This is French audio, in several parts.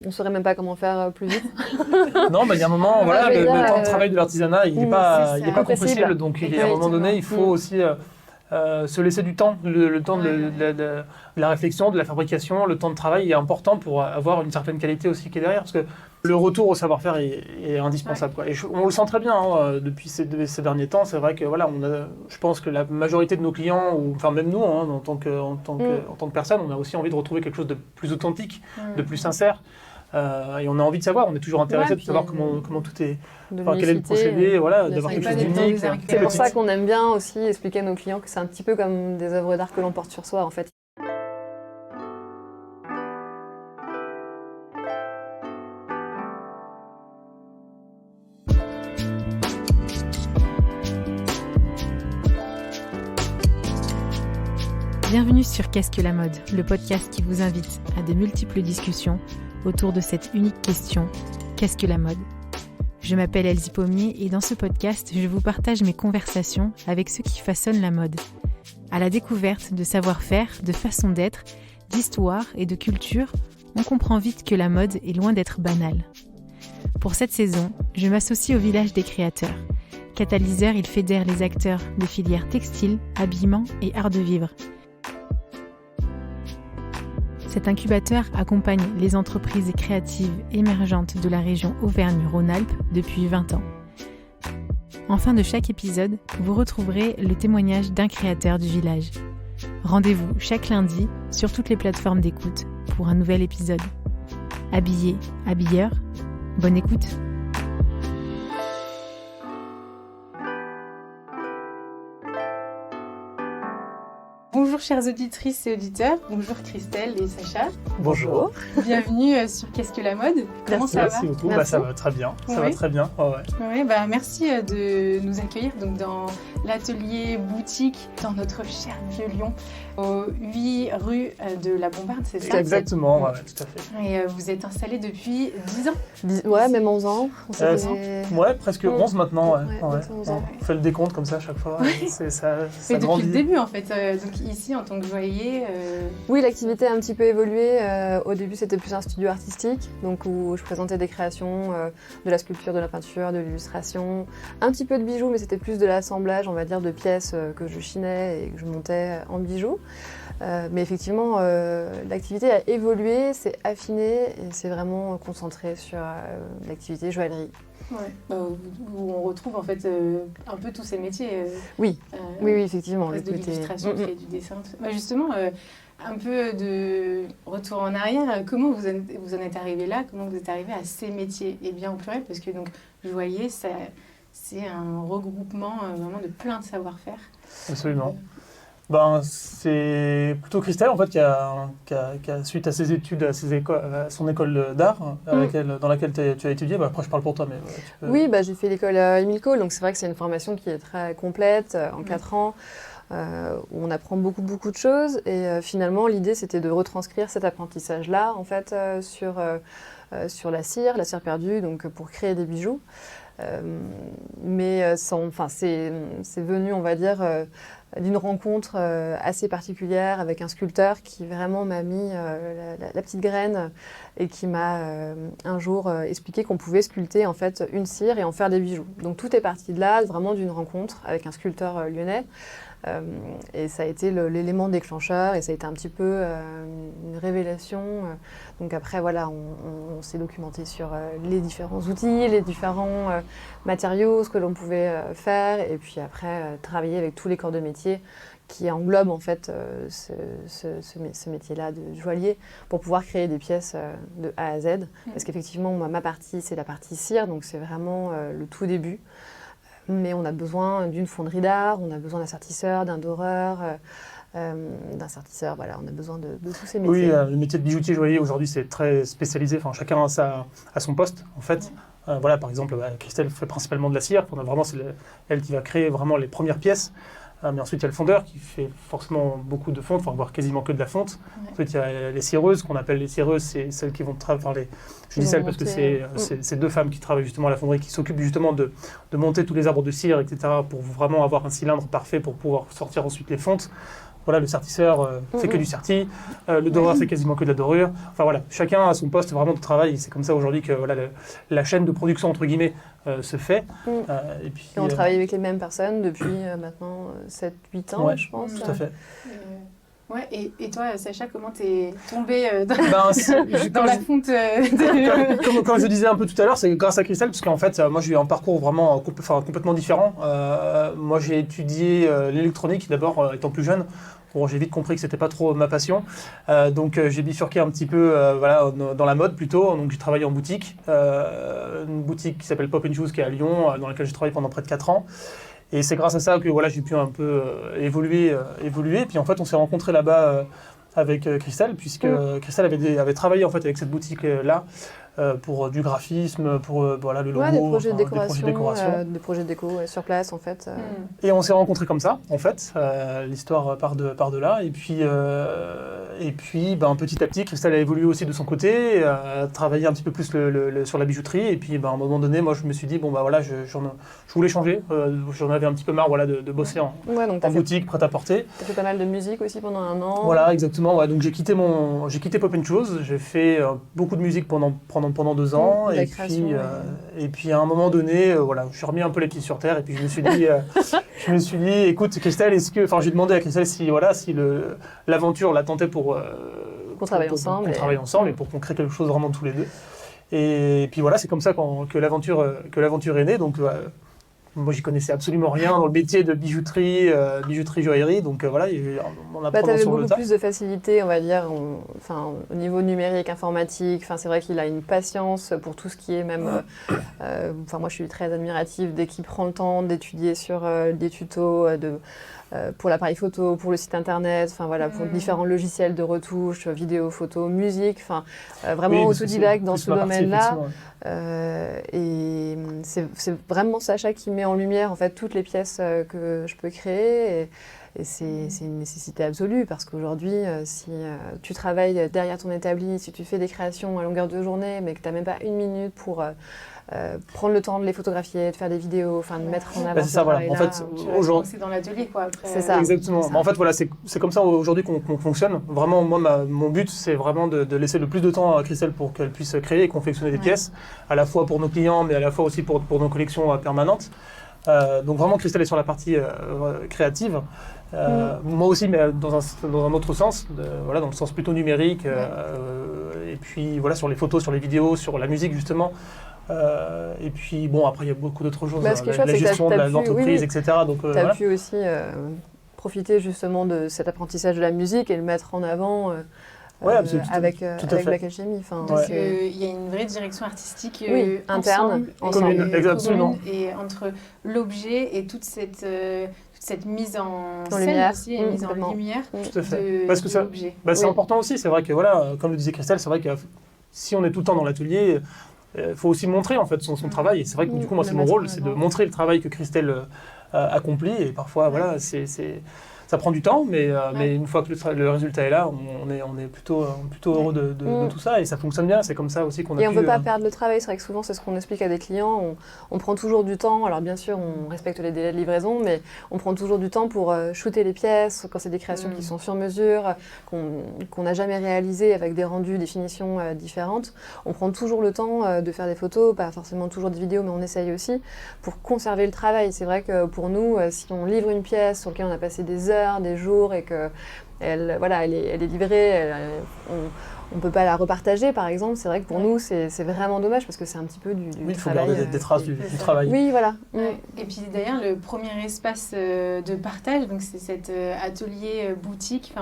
On ne saurait même pas comment faire plus vite. Non, il y a un moment, voilà, le temps de travail de l'artisanat, il n'est pas compressible. Donc, à un moment donné, il faut aussi se laisser du temps. Le temps de la réflexion, de la fabrication, le temps de travail est important pour avoir une certaine qualité aussi qui est derrière. Parce que le retour au savoir-faire est indispensable. Quoi. Et on le sent très bien depuis ces derniers temps. C'est vrai que voilà, je pense que la majorité de nos clients, ou enfin même nous, en tant que personne, on a aussi envie de retrouver quelque chose de plus authentique, de plus sincère. Et on a envie de savoir, on est toujours intéressé de savoir comment tout est, quel est le procédé, voilà, d'avoir quelque chose d'unique. C'est pour ça qu'on aime bien aussi expliquer à nos clients que c'est un petit peu comme des œuvres d'art que l'on porte sur soi en fait. Bienvenue sur Qu'est-ce que la mode, le podcast qui vous invite à de multiples discussions autour de cette unique question, qu'est-ce que la mode ? Je m'appelle Elsie Pommier et dans ce podcast, je vous partage mes conversations avec ceux qui façonnent la mode. À la découverte de savoir-faire, de façon d'être, d'histoire et de culture, on comprend vite que la mode est loin d'être banale. Pour cette saison, je m'associe au Village des créateurs. Catalyseur, il fédère les acteurs des filières textiles, habillement et art de vivre. Cet incubateur accompagne les entreprises créatives émergentes de la région Auvergne-Rhône-Alpes depuis 20 ans. En fin de chaque épisode, vous retrouverez le témoignage d'un créateur du village. Rendez-vous chaque lundi sur toutes les plateformes d'écoute pour un nouvel épisode. Habillés, habilleurs, bonne écoute! Bonjour chères auditrices et auditeurs, bonjour Christelle et Sacha. Bonjour. Bienvenue sur Qu'est-ce que la mode ? Comment ça va ? Merci beaucoup, ça va très bien. Ça va très bien. Merci de nous accueillir donc, dans l'atelier boutique dans notre cher vieux Lyon, au 8 rue de la Bombarde, c'est ça ? Exactement, tout à fait. Et vous êtes installés depuis 10 ans ? Ouais, même 11 ans. Presque 11 maintenant. On fait le décompte comme ça à chaque fois. Ça Mais depuis grandit. le début en fait, donc ici en tant que joaillier. Oui, l'activité a un petit peu évolué. Au début, c'était plus un studio artistique, donc où je présentais des créations, de la sculpture, de la peinture, de l'illustration, un petit peu de bijoux, mais c'était plus de l'assemblage, on va dire, de pièces que je chinais et que je montais en bijoux. Mais effectivement, l'activité a évolué, s'est affinée et s'est vraiment concentrée sur l'activité joaillerie. Ouais. Où on retrouve en fait un peu tous ces métiers. Oui, effectivement. De l'illustration, du dessin. Justement, un peu de retour en arrière, comment vous en êtes arrivé là ? Comment vous êtes arrivé à ces métiers ? Et bien au pluriel, parce que donc joaillier, c'est un regroupement vraiment de plein de savoir-faire. Absolument. C'est plutôt Christelle en fait qui a suite à ses études, à son école d'art dans laquelle tu as étudié. Après je parle pour toi, mais tu peux... Oui, j'ai fait l'école Émile Cole, donc c'est vrai que c'est une formation qui est très complète en 4 ans. Où on apprend beaucoup de choses et finalement l'idée c'était de retranscrire cet apprentissage-là en fait sur la cire perdue, donc pour créer des bijoux. Mais c'est venu, on va dire, d'une rencontre assez particulière avec un sculpteur qui vraiment m'a mis la petite graine et qui m'a un jour expliqué qu'on pouvait sculpter en fait une cire et en faire des bijoux. Donc tout est parti de là, vraiment d'une rencontre avec un sculpteur lyonnais. Et ça a été l'élément déclencheur et ça a été un petit peu une révélation. Donc après, voilà, on s'est documenté sur les différents outils, les différents matériaux, ce que l'on pouvait faire et puis après travailler avec tous les corps de métier qui englobent en fait ce métier-là de joaillier pour pouvoir créer des pièces de A à Z. Parce qu'effectivement, ma partie, c'est la partie cire, donc c'est vraiment le tout début. Mais on a besoin d'une fonderie d'art, on a besoin d'un sertisseur, d'un doreur, d'un sertisseur, voilà, on a besoin de tous ces métiers. Oui, le métier de bijoutier joaillier aujourd'hui c'est très spécialisé, chacun a son poste en fait. Par exemple, Christelle fait principalement de la cire, c'est elle qui va créer vraiment les premières pièces. Mais ensuite, il y a le fondeur qui fait forcément beaucoup de fonte, voire quasiment que de la fonte. Ouais. Ensuite, il y a les cireuses, qu'on appelle les cireuses, c'est celles qui vont travailler. Je dis celles parce que c'est 2 femmes qui travaillent justement à la fonderie, qui s'occupent justement de monter tous les arbres de cire, etc., pour vraiment avoir un cylindre parfait pour pouvoir sortir ensuite les fontes. voilà, le sertisseur fait que du serti, le doreur fait quasiment que de la dorure. Enfin voilà, chacun a son poste vraiment de travail. C'est comme ça aujourd'hui que voilà, la chaîne de production, entre guillemets, se fait. Et puis, on travaille avec les mêmes personnes depuis maintenant 7-8 ans, je pense. Tout à fait. Ouais, et toi, Sacha, comment t'es tombée dans la fonte Comme je disais un peu tout à l'heure, c'est grâce à Christelle, parce qu'en fait, moi j'ai eu un parcours vraiment complètement différent. Moi j'ai étudié l'électronique d'abord, étant plus jeune. Bon, j'ai vite compris que c'était pas trop ma passion, donc j'ai bifurqué un petit peu voilà, dans la mode plutôt. Donc j'ai travaillé en boutique, une boutique qui s'appelle Pop & Choose qui est à Lyon, dans laquelle j'ai travaillé pendant près de 4 ans. Et c'est grâce à ça que voilà, j'ai pu un peu évoluer. Puis en fait, on s'est rencontrés là-bas avec Christelle, puisque Christelle avait travaillé en fait avec cette boutique-là pour du graphisme, pour voilà, le logo, des projets de décoration. Des projets de déco sur place en fait. Et on s'est rencontrés comme ça, en fait. L'histoire part de là. Et puis petit à petit, Christelle a évolué aussi de son côté, a travaillé un petit peu plus sur la bijouterie. Et puis à un moment donné, moi je me suis dit, bon bah voilà, je voulais changer. J'en avais un petit peu marre voilà, de bosser en boutique, prêt-à-porter. Tu as fait pas mal de musique aussi pendant 1 an. Voilà, exactement. Ouais. Donc j'ai quitté Pop & Choose. J'ai fait beaucoup de musique pendant 2 ans. Et puis à un moment donné, voilà, je suis remis un peu les pieds sur terre. Et puis je me suis dit, écoute Christelle, j'ai demandé à Christelle si l'aventure la tentait pour qu'on travaille ensemble. Et pour qu'on crée quelque chose vraiment tous les deux. Et puis voilà, c'est comme ça que l'aventure est née. Donc moi, j'y connaissais absolument rien dans le métier de bijouterie, joaillerie. Donc voilà, on apprend sur le tas. Tu avais beaucoup plus de facilité, on va dire, au niveau numérique, informatique. C'est vrai qu'il a une patience pour tout ce qui est même... moi, je suis très admirative dès qu'il prend le temps d'étudier sur des tutos pour l'appareil photo, pour le site internet, pour différents logiciels de retouche, vidéo, photo, musique. Vraiment autodidacte dans ce domaine-là. Et c'est vraiment Sacha qui met en lumière en fait toutes les pièces que je peux créer et c'est une nécessité absolue parce qu'aujourd'hui si tu travailles derrière ton établi, si tu fais des créations à longueur de journée mais que tu n'as même pas 1 minute pour prendre le temps de les photographier, de faire des vidéos, de mettre en avant c'est ça, voilà. En fait, aujourd'hui c'est dans l'atelier quoi après. C'est ça. Exactement. En fait voilà, c'est comme ça aujourd'hui qu'on fonctionne. Vraiment moi mon but c'est vraiment de laisser le plus de temps à Christelle pour qu'elle puisse créer et confectionner des pièces à la fois pour nos clients mais à la fois aussi pour nos collections permanentes. Donc vraiment Christelle est sur la partie créative. Moi aussi mais dans un autre sens, voilà, dans le sens plutôt numérique et puis voilà sur les photos, sur les vidéos, sur la musique justement. Et puis bon après il y a beaucoup d'autres choses, la gestion de l'entreprise, etc. Donc tu as pu aussi profiter justement de cet apprentissage de la musique et le mettre en avant avec Black Alchemy. Il y a une vraie direction artistique interne, commune, et entre l'objet et toute cette mise en scène aussi, et mise en lumière de l'objet. C'est important aussi, c'est vrai que voilà, comme le disait Christelle, c'est vrai que si on est tout le temps dans l'atelier, il faut aussi montrer en fait son travail. Et c'est vrai que du coup moi c'est mon rôle, c'est de montrer le travail que Christelle accomplit. Et parfois voilà, ça prend du temps, mais une fois que le résultat est là, on est plutôt heureux de tout ça et ça fonctionne bien. C'est comme ça aussi qu'on a Et on ne veut pas perdre le travail. C'est vrai que souvent, c'est ce qu'on explique à des clients. On prend toujours du temps. Alors bien sûr, on respecte les délais de livraison, mais on prend toujours du temps pour shooter les pièces quand c'est des créations qui sont sur mesure, qu'on n'a jamais réalisées avec des rendus, des finitions différentes. On prend toujours le temps de faire des photos, pas forcément toujours des vidéos, mais on essaye aussi pour conserver le travail. C'est vrai que pour nous, si on livre une pièce sur laquelle on a passé des heures, des jours et qu'elle est livrée, on ne peut pas la repartager par exemple. C'est vrai que pour nous c'est vraiment dommage parce que c'est un petit peu du travail. Il faut garder des traces du travail. Oui, voilà. Et puis d'ailleurs le premier espace de partage, donc c'est cet atelier boutique.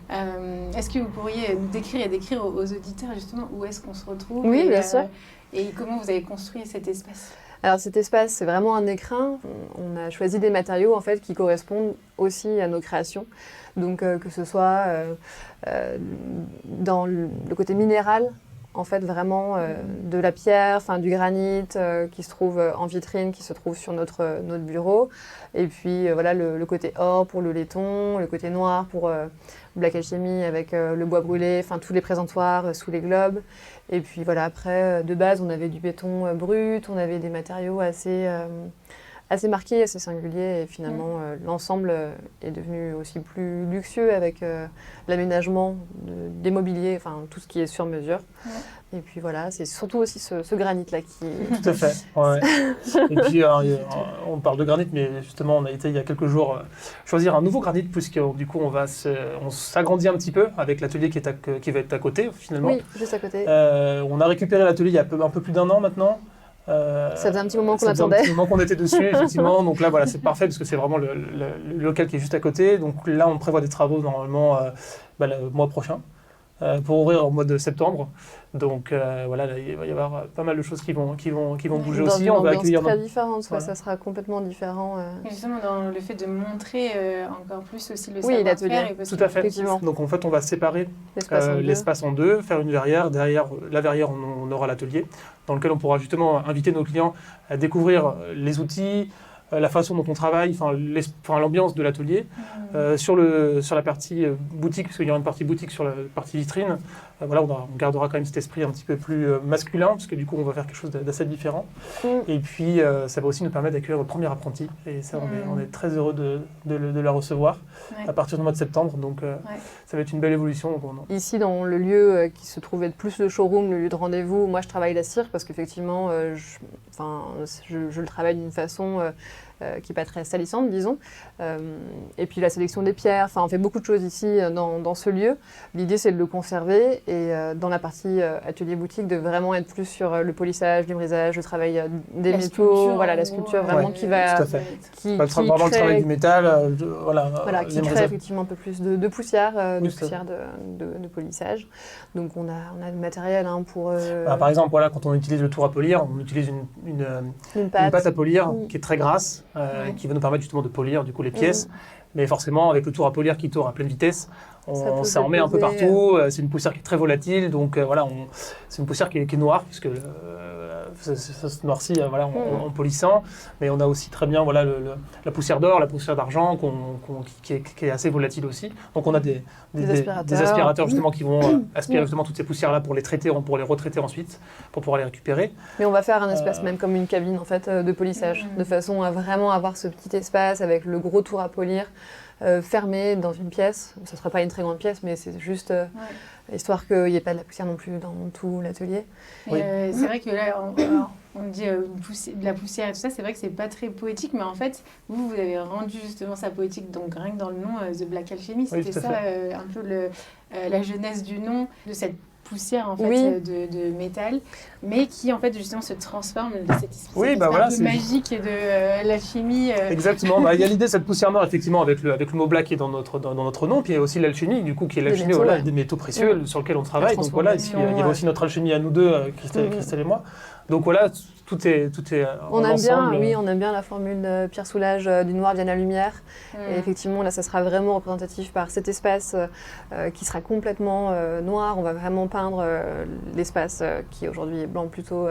Est-ce que vous pourriez nous décrire et décrire aux auditeurs justement où est-ce qu'on se retrouve? Oui, bien sûr. Et comment vous avez construit cet espace? Alors cet espace, c'est vraiment un écrin. On a choisi des matériaux en fait qui correspondent aussi à nos créations. Donc que ce soit dans le côté minéral, en fait vraiment de la pierre, du granit qui se trouve en vitrine, qui se trouve sur notre bureau. Et puis voilà le côté or pour le laiton, le côté noir pour Black Alchemy avec le bois brûlé, tous les présentoirs sous les globes. Et puis voilà, après, de base, on avait du béton brut, on avait des matériaux assez assez marqué, assez singulier. Et finalement, l'ensemble est devenu aussi plus luxueux avec l'aménagement des mobiliers, enfin tout ce qui est sur mesure. Et puis voilà, c'est surtout aussi ce granit-là qui... Tout à fait. Ouais. Et puis, on parle de granit, mais justement, on a été il y a quelques jours choisir un nouveau granit, puisque du coup, on s'agrandit un petit peu avec l'atelier qui va être à côté, finalement. Oui, juste à côté. On a récupéré l'atelier il y a un peu plus d'un an maintenant. Ça faisait un petit moment qu'on attendait. Ça faisait un petit moment qu'on était dessus, effectivement. Donc là, voilà, c'est parfait parce que c'est vraiment le local qui est juste à côté. Donc là, on prévoit des travaux normalement le mois prochain pour ouvrir au mois de septembre. Donc voilà, là, il va y avoir pas mal de choses qui vont bouger dans aussi. Une on va ambiance très accueillir différente, voilà. Ça sera complètement différent. Et justement, dans le fait de montrer encore plus aussi le l'atelier. savoir-faire. Tout à fait. Donc en fait, on va séparer l'espace en deux, faire une verrière. Derrière la verrière, on aura l'atelier, dans lequel on pourra justement inviter nos clients à découvrir les outils, la façon dont on travaille, l'ambiance de l'atelier. Sur la partie boutique, parce qu'il y aura une partie boutique sur la partie vitrine, voilà, on gardera quand même cet esprit un petit peu plus masculin, parce que du coup on va faire quelque chose d'assez différent. Et puis ça va aussi nous permettre d'accueillir notre premier apprenti, et ça on est très heureux de la recevoir à partir du mois de septembre, donc ça va être une belle évolution. Ici dans le lieu qui se trouvait plus le showroom, le lieu de rendez-vous, moi je travaille la cire parce qu'effectivement je le travaille d'une façon qui n'est pas très salissante, disons. Et puis la sélection des pierres, on fait beaucoup de choses ici dans ce lieu. L'idée, c'est de le conserver et dans la partie atelier-boutique, de vraiment être plus sur le polissage, le brisage, le travail des métaux, la sculpture vraiment qui va... Tout à fait. Vraiment le travail du métal, qui crée effectivement un peu plus de poussière, de polissage. Donc on a du matériel pour... par exemple, quand on utilise le tour à polir, on utilise une pâte à polir qui est très grasse, qui va nous permettre justement de polir du coup les pièces. Mais forcément, avec le tour à polir qui tourne à pleine vitesse, ça en met un peu partout. C'est une poussière qui est très volatile, donc c'est une poussière qui est noire, puisque ça se noircit en polissant. Mais on a aussi très bien la poussière d'or, la poussière d'argent, qui est assez volatile aussi. Donc on a des aspirateurs justement qui vont aspirer justement toutes ces poussières-là pour les traiter, pour les retraiter ensuite, pour pouvoir les récupérer. Mais on va faire un espace même comme une cabine en fait de polissage, de façon à vraiment avoir ce petit espace avec le gros tour à polir. Fermé dans une pièce. Ça ne sera pas une très grande pièce, mais c'est juste histoire qu'il n'y ait pas de la poussière non plus dans tout l'atelier. C'est vrai que là, on dit de la poussière et tout ça, c'est vrai que c'est pas très poétique, mais en fait, vous avez rendu justement ça poétique, donc rien que dans le nom, The Black Alchemy, c'était ça un peu la jeunesse du nom, de cette poussière en fait de métal, mais qui en fait justement se transforme de cette espèce un peu magique et de l'alchimie. Exactement. Il y a l'idée de cette poussière noire effectivement avec le mot black qui est dans notre nom, puis il y a aussi l'alchimie du coup qui est l'alchimie des métaux précieux sur lesquels on travaille. Donc voilà, il y a aussi notre alchimie à nous deux, Christelle et moi. Donc voilà, tout est on aime bien la formule Pierre Soulages du noir vient la lumière. Et effectivement, là, ça sera vraiment représentatif par cet espace qui sera complètement noir. On va vraiment peindre l'espace qui aujourd'hui est blanc plutôt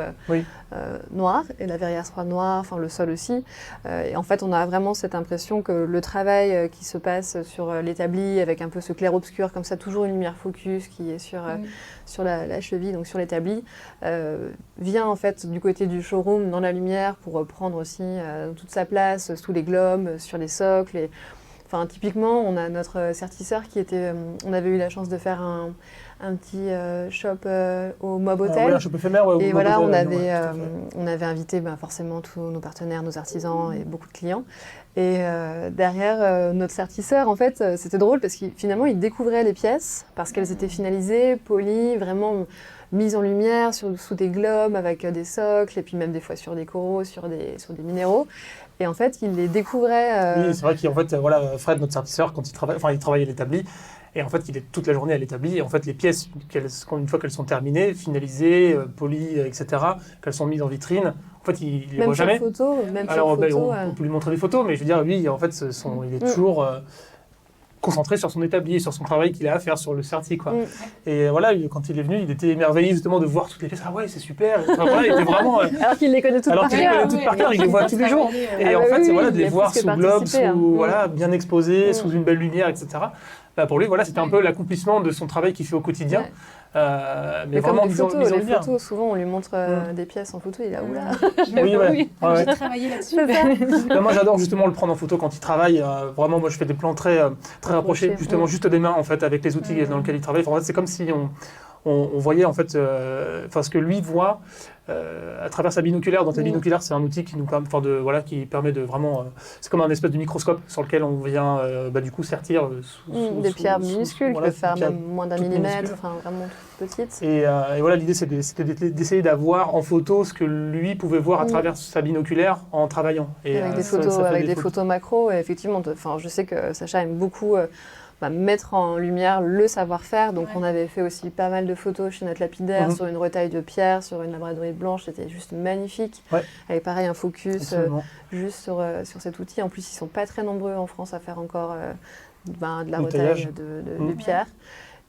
noir. Et la verrière sera noire, le sol aussi. Et en fait, on a vraiment cette impression que le travail qui se passe sur l'établi avec un peu ce clair-obscur, comme ça, toujours une lumière focus qui est sur la cheville, donc sur l'établi, vient en fait du côté du showroom dans la lumière pour prendre aussi toute sa place sous les globes, sur les socles. Typiquement, on a notre sertisseur on avait eu la chance de faire un petit shop au Mob Hotel. Un shop éphémère, et voilà, on avait invité forcément tous nos partenaires, nos artisans et beaucoup de clients. Et derrière notre sertisseur, en fait, c'était drôle parce qu'il finalement, il découvrait les pièces parce qu'elles étaient finalisées, polies, vraiment mises en lumière sous des globes avec des socles et puis même des fois sur des coraux, sur des minéraux. Et en fait, il les découvrait. Oui, c'est vrai qu'en fait, Fred, notre sertisseur, quand il travaille à l'établi. Et en fait, il est toute la journée à l'établi. Et en fait, les pièces, une fois qu'elles sont terminées, finalisées, polies, etc., qu'elles sont mises en vitrine, en fait, il ne les voit jamais. On peut lui montrer des photos, mais je veux dire, lui, en fait, il est toujours concentré sur son établi, sur son travail qu'il a à faire sur le certi, quoi. Et voilà, quand il est venu, il était émerveillé justement de voir toutes les pièces. Ah ouais, c'est super. Il était vraiment. Alors qu'il les connaît toutes par cœur. Il les voit tous les jours. Et en fait, c'est de les voir sous globe, bien exposés, sous une belle lumière, etc. pour lui, voilà, c'était un peu l'accomplissement de son travail qu'il fait au quotidien. Ouais. Mais vraiment, les photos, bien. souvent on lui montre des pièces en photo, il est là, oula. Oui. J'ai travaillé là-dessus. Moi, j'adore justement le prendre en photo quand il travaille. Vraiment, moi, je fais des plans très rapprochés, justement, juste des mains, en fait, avec les outils dans lesquels il travaille. En fait, c'est comme si on voyait, en fait, ce que lui voit à travers sa binoculaire. Dans ta binoculaire, c'est un outil qui nous permet, qui permet de vraiment... c'est comme un espèce de microscope sur lequel on vient, du coup, sertir des pierres minuscules qui peuvent faire même moins d'1 millimètre, vraiment toutes petites. Et voilà, l'idée, c'était d'essayer d'avoir en photo ce que lui pouvait voir à travers sa binoculaire en travaillant. Et, avec des photos macro, et effectivement, je sais que Sacha aime beaucoup mettre en lumière le savoir-faire. Donc on avait fait aussi pas mal de photos chez notre lapidaire sur une retaille de pierre, sur une labradorite blanche, c'était juste magnifique. Avec pareil un focus juste sur cet outil. En plus ils sont pas très nombreux en France à faire encore de la retaille de pierre.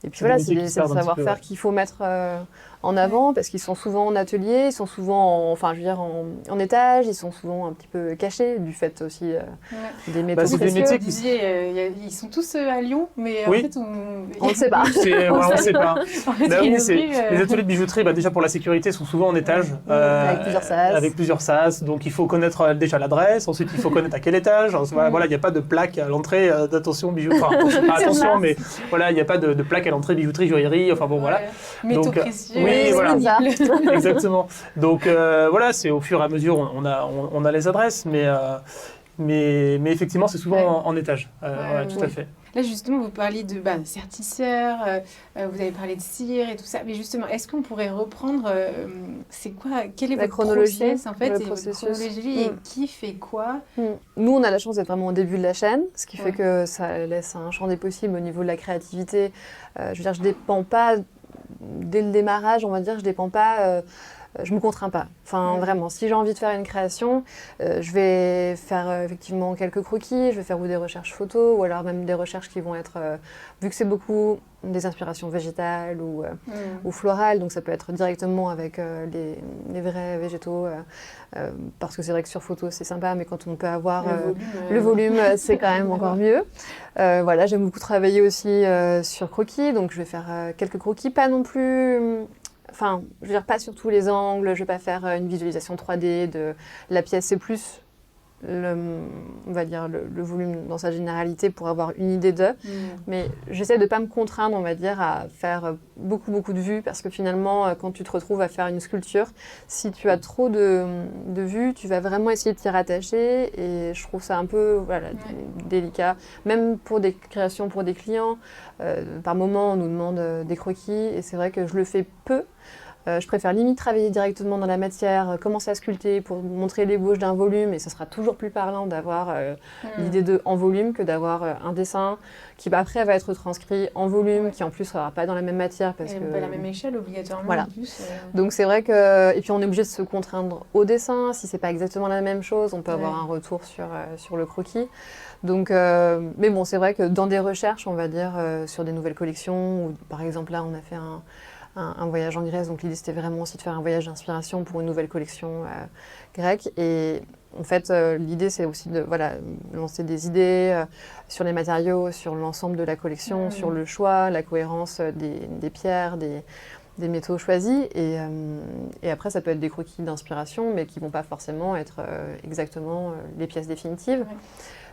Et puis voilà, c'est le savoir-faire qu'il faut mettre en avant parce qu'ils sont souvent en atelier, ils sont souvent en étage, ils sont souvent un petit peu cachés du fait aussi des métaux précieux. Ils sont tous à Lyon, mais en fait on ne sait pas. On ne sait pas. Les ateliers de bijouterie, déjà pour la sécurité, sont souvent en étage. Avec plusieurs sas. Donc il faut connaître déjà l'adresse, ensuite il faut connaître à quel étage. Voilà, il n'y a pas de plaque à l'entrée d'attention bijouterie. Enfin, pas attention, mais voilà, il n'y a pas de plaque à l'entrée bijouterie, joaillerie. Enfin bon, voilà. Métaux précieux. Oui, voilà. Exactement. Donc voilà, c'est au fur et à mesure, on a les adresses, mais effectivement, c'est souvent en étage. Tout à fait. Là, justement, vous parliez de sertisseur, vous avez parlé de cire et tout ça. Mais justement, est-ce qu'on pourrait reprendre, quelle est votre chronologie process, en fait, et votre chronologie et qui fait quoi Nous, on a la chance d'être vraiment au début de la chaîne, ce qui fait que ça laisse un champ des possibles au niveau de la créativité. Je dépends pas, dès le démarrage, on va dire, je me contrains pas. Enfin, vraiment, si j'ai envie de faire une création, je vais faire effectivement quelques croquis, je vais faire ou des recherches photos, ou alors même des recherches qui vont être, vu que c'est beaucoup des inspirations végétales ou florales, donc ça peut être directement avec les vrais végétaux, parce que c'est vrai que sur photo c'est sympa, mais quand on peut avoir le volume, c'est quand même encore mieux. Voilà, j'aime beaucoup travailler aussi sur croquis, donc je vais faire quelques croquis, pas non plus... Enfin, je veux dire, pas sur tous les angles, je vais pas faire une visualisation 3D de la pièce, c'est plus on va dire le volume dans sa généralité pour avoir une idée d'eux. Mais j'essaie de pas me contraindre, on va dire, à faire beaucoup de vues parce que finalement, quand tu te retrouves à faire une sculpture, si tu as trop de vues, tu vas vraiment essayer de t'y rattacher et je trouve ça un peu délicat. Même pour des créations pour des clients, par moment, on nous demande des croquis et c'est vrai que je le fais peu. Je préfère limite travailler directement dans la matière, commencer à sculpter pour montrer l'ébauche d'un volume et ce sera toujours plus parlant d'avoir l'idée en volume que d'avoir un dessin qui après va être transcrit en volume, qui en plus sera pas dans la même matière parce que pas la même échelle obligatoirement voilà. En plus. Donc c'est vrai que et puis on est obligé de se contraindre au dessin, si c'est pas exactement la même chose, on peut avoir un retour sur le croquis. Donc mais bon, c'est vrai que dans des recherches, on va dire sur des nouvelles collections ou par exemple là, on a fait un voyage en Grèce, donc l'idée c'était vraiment aussi de faire un voyage d'inspiration pour une nouvelle collection grecque. Et en fait, l'idée c'est aussi de lancer des idées sur les matériaux, sur l'ensemble de la collection, sur le choix, la cohérence des pierres, des métaux choisis. Et après, ça peut être des croquis d'inspiration, mais qui ne vont pas forcément être exactement les pièces définitives. Ouais.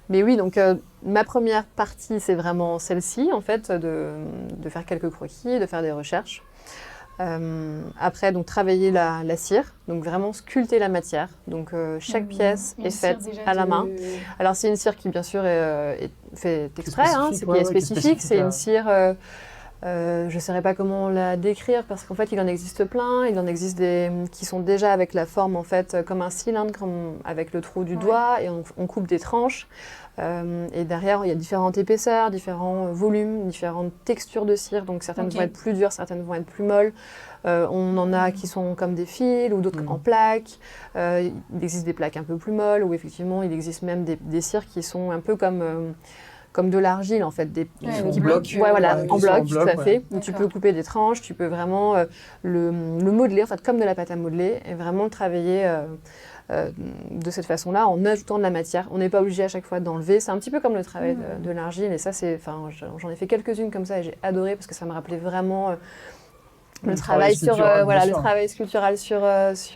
Mais oui, donc ma première partie, c'est vraiment celle-ci, en fait, de faire quelques croquis, de faire des recherches. Après, donc travailler la cire, donc vraiment sculpter la matière. Donc chaque pièce est faite à la main. Alors c'est une cire qui bien sûr est faite exprès, qui est spécifique. C'est une cire, je ne saurais pas comment la décrire parce qu'en fait il en existe plein. Il en existe des qui sont déjà avec la forme en fait comme un cylindre, avec le trou du doigt et on coupe des tranches. Et derrière, il y a différentes épaisseurs, différents volumes, différentes textures de cire. Donc certaines vont être plus dures, certaines vont être plus molles. On en a qui sont comme des fils ou d'autres en plaques. Il existe des plaques un peu plus molles ou effectivement, il existe même des cires qui sont un peu comme de l'argile en fait, en bloc. En bloc, tout à fait. Où tu peux couper des tranches, tu peux vraiment le modeler, en fait, comme de la pâte à modeler, et vraiment le travailler de cette façon-là, en ajoutant de la matière. On n'est pas obligé à chaque fois d'enlever. C'est un petit peu comme le travail de l'argile. Et ça, j'en ai fait quelques-unes comme ça et j'ai adoré parce que ça me rappelait vraiment le travail sculptural sur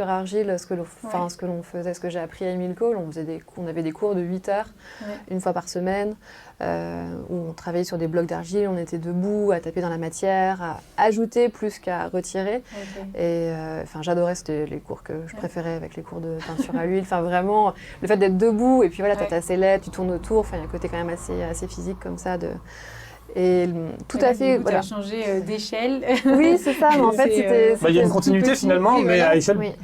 argile, ce que l'on faisait, ce que j'ai appris à Émile Cole. On avait des cours de 8 heures, une fois par semaine, où on travaillait sur des blocs d'argile, on était debout, à taper dans la matière, à ajouter plus qu'à retirer. Et j'adorais, c'était les cours que je préférais avec les cours de peinture à l'huile. Enfin, vraiment, le fait d'être debout, et puis voilà, t'as ta sellette, tu tournes autour, il y a un côté quand même assez physique comme ça Et tout à fait. Tu as changé d'échelle. Oui, c'est ça. Mais en fait, c'était. Il y a une continuité finalement, mais à échelle plus.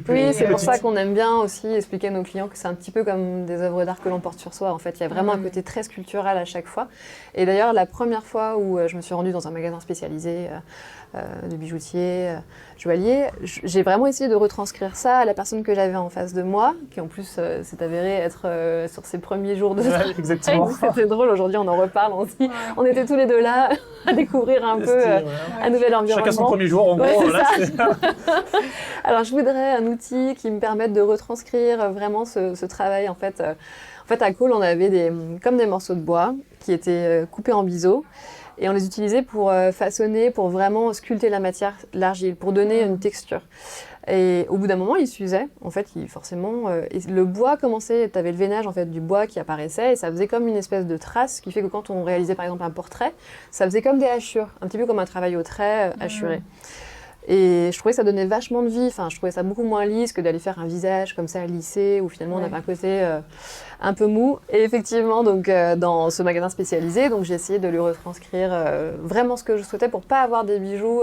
Oui, c'est pour ça qu'on aime bien aussi expliquer à nos clients que c'est un petit peu comme des œuvres d'art que l'on porte sur soi. En fait, il y a vraiment un côté très sculptural à chaque fois. Et d'ailleurs, la première fois où je me suis rendue dans un magasin spécialisé de bijoutier, joaillier, j'ai vraiment essayé de retranscrire ça à la personne que j'avais en face de moi, qui en plus s'est avérée être sur ses premiers jours de travail. Exactement. C'était drôle, aujourd'hui on en reparle, on était tous les deux là à découvrir un peu un nouvel environnement. Chacun son premier jour, en gros. Alors je voudrais un outil qui me permette de retranscrire vraiment ce travail. En fait, à Cole, on avait comme des morceaux de bois qui étaient coupés en biseau. Et on les utilisait pour façonner, pour vraiment sculpter la matière, l'argile, pour donner une texture. Et au bout d'un moment, il s'usait. En fait, le bois commençait, tu avais le veinage en fait, du bois qui apparaissait et ça faisait comme une espèce de trace qui fait que quand on réalisait par exemple un portrait, ça faisait comme des hachures, un petit peu comme un travail au trait hachuré. Et je trouvais que ça donnait vachement de vie. Enfin, je trouvais ça beaucoup moins lisse que d'aller faire un visage comme ça lissé, où finalement on avait un côté un peu mou. Et effectivement, donc dans ce magasin spécialisé, donc j'ai essayé de lui retranscrire vraiment ce que je souhaitais pour pas avoir des bijoux.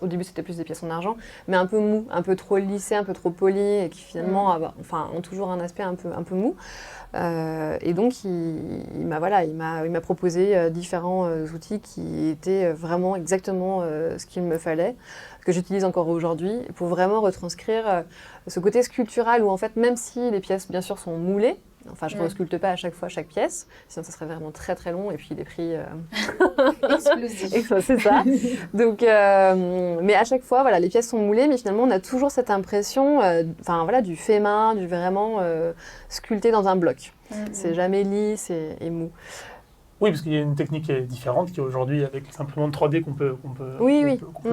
Au début c'était plus des pièces en argent, mais un peu mou, un peu trop lissé, un peu trop poli, et qui finalement ont toujours un aspect un peu mou. Et donc il m'a proposé différents outils qui étaient vraiment exactement ce qu'il me fallait, que j'utilise encore aujourd'hui, pour vraiment retranscrire ce côté sculptural où en fait même si les pièces bien sûr sont moulées, je ne resculpte pas à chaque fois chaque pièce, sinon ça serait vraiment très très long et puis les prix explosifs. C'est ça. Donc, mais à chaque fois, les pièces sont moulées, mais finalement on a toujours cette impression, du fait main, du vraiment sculpté dans un bloc. C'est jamais lisse et mou. Oui, parce qu'il y a une technique qui est différente, qui est aujourd'hui avec simplement de 3D qu'on peut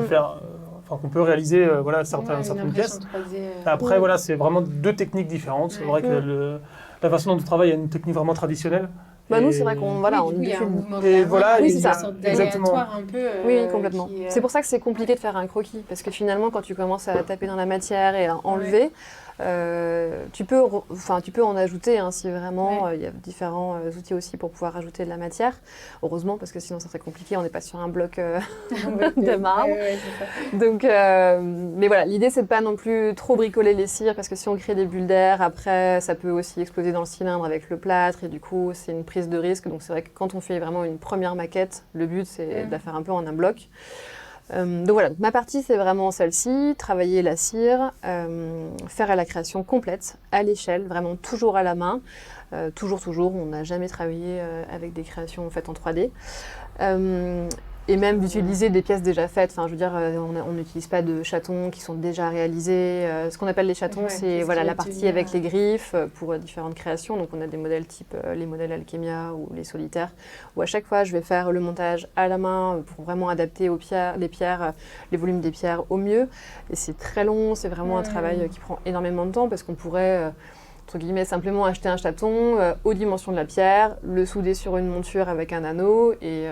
faire, qu'on peut réaliser certaines pièces. 3D, Après, c'est vraiment deux techniques différentes. C'est vrai que la façon dont on travaille, il y a une technique vraiment traditionnelle. Nous, c'est vrai qu'on il y a un mouvement c'est ça. Exactement. Un peu, oui, complètement. C'est pour ça que c'est compliqué de faire un croquis, parce que finalement, quand tu commences à taper dans la matière et à enlever, tu peux en ajouter si vraiment il y a différents outils aussi pour pouvoir ajouter de la matière. Heureusement, parce que sinon ça serait compliqué, on n'est pas sur un bloc de marbre. Donc, mais voilà, l'idée c'est de pas non plus trop bricoler les cires, parce que si on crée des bulles d'air, après ça peut aussi exploser dans le cylindre avec le plâtre, et du coup c'est une prise de risque. Donc c'est vrai que quand on fait vraiment une première maquette, le but c'est de la faire un peu en un bloc. Donc voilà, ma partie c'est vraiment celle-ci, travailler la cire, faire la création complète, à l'échelle, vraiment toujours à la main, toujours, on n'a jamais travaillé avec des créations faites en 3D. Et même d'utiliser des pièces déjà faites. On n'utilise pas de chatons qui sont déjà réalisés. Ce qu'on appelle les chatons, c'est la partie avec les griffes pour différentes créations. Donc on a des modèles type les modèles Alchemia ou les solitaires, où à chaque fois je vais faire le montage à la main pour vraiment adapter les volumes des pierres au mieux. Et c'est très long, c'est vraiment un travail qui prend énormément de temps, parce qu'on pourrait entre guillemets, simplement acheter un chaton aux dimensions de la pierre, le souder sur une monture avec un anneau, et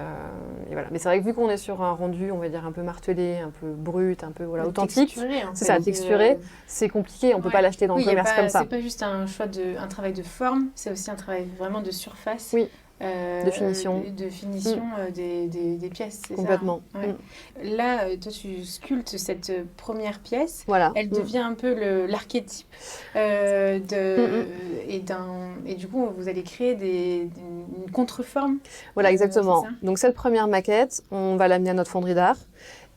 voilà. Mais c'est vrai que vu qu'on est sur un rendu, on va dire, un peu martelé, un peu brut, un peu authentique, c'est ça, texturé, c'est compliqué, on ne peut pas l'acheter dans le commerce comme ça. C'est pas juste un travail de forme, c'est aussi un travail vraiment de surface. Oui. De finition. Des pièces, c'est complètement. Ça Là, toi, tu sculptes cette première pièce. Voilà. Elle devient un peu l'archétype. Et du coup, vous allez créer une contreforme. Voilà, exactement. Donc, cette première maquette, on va l'amener à notre fonderie d'art.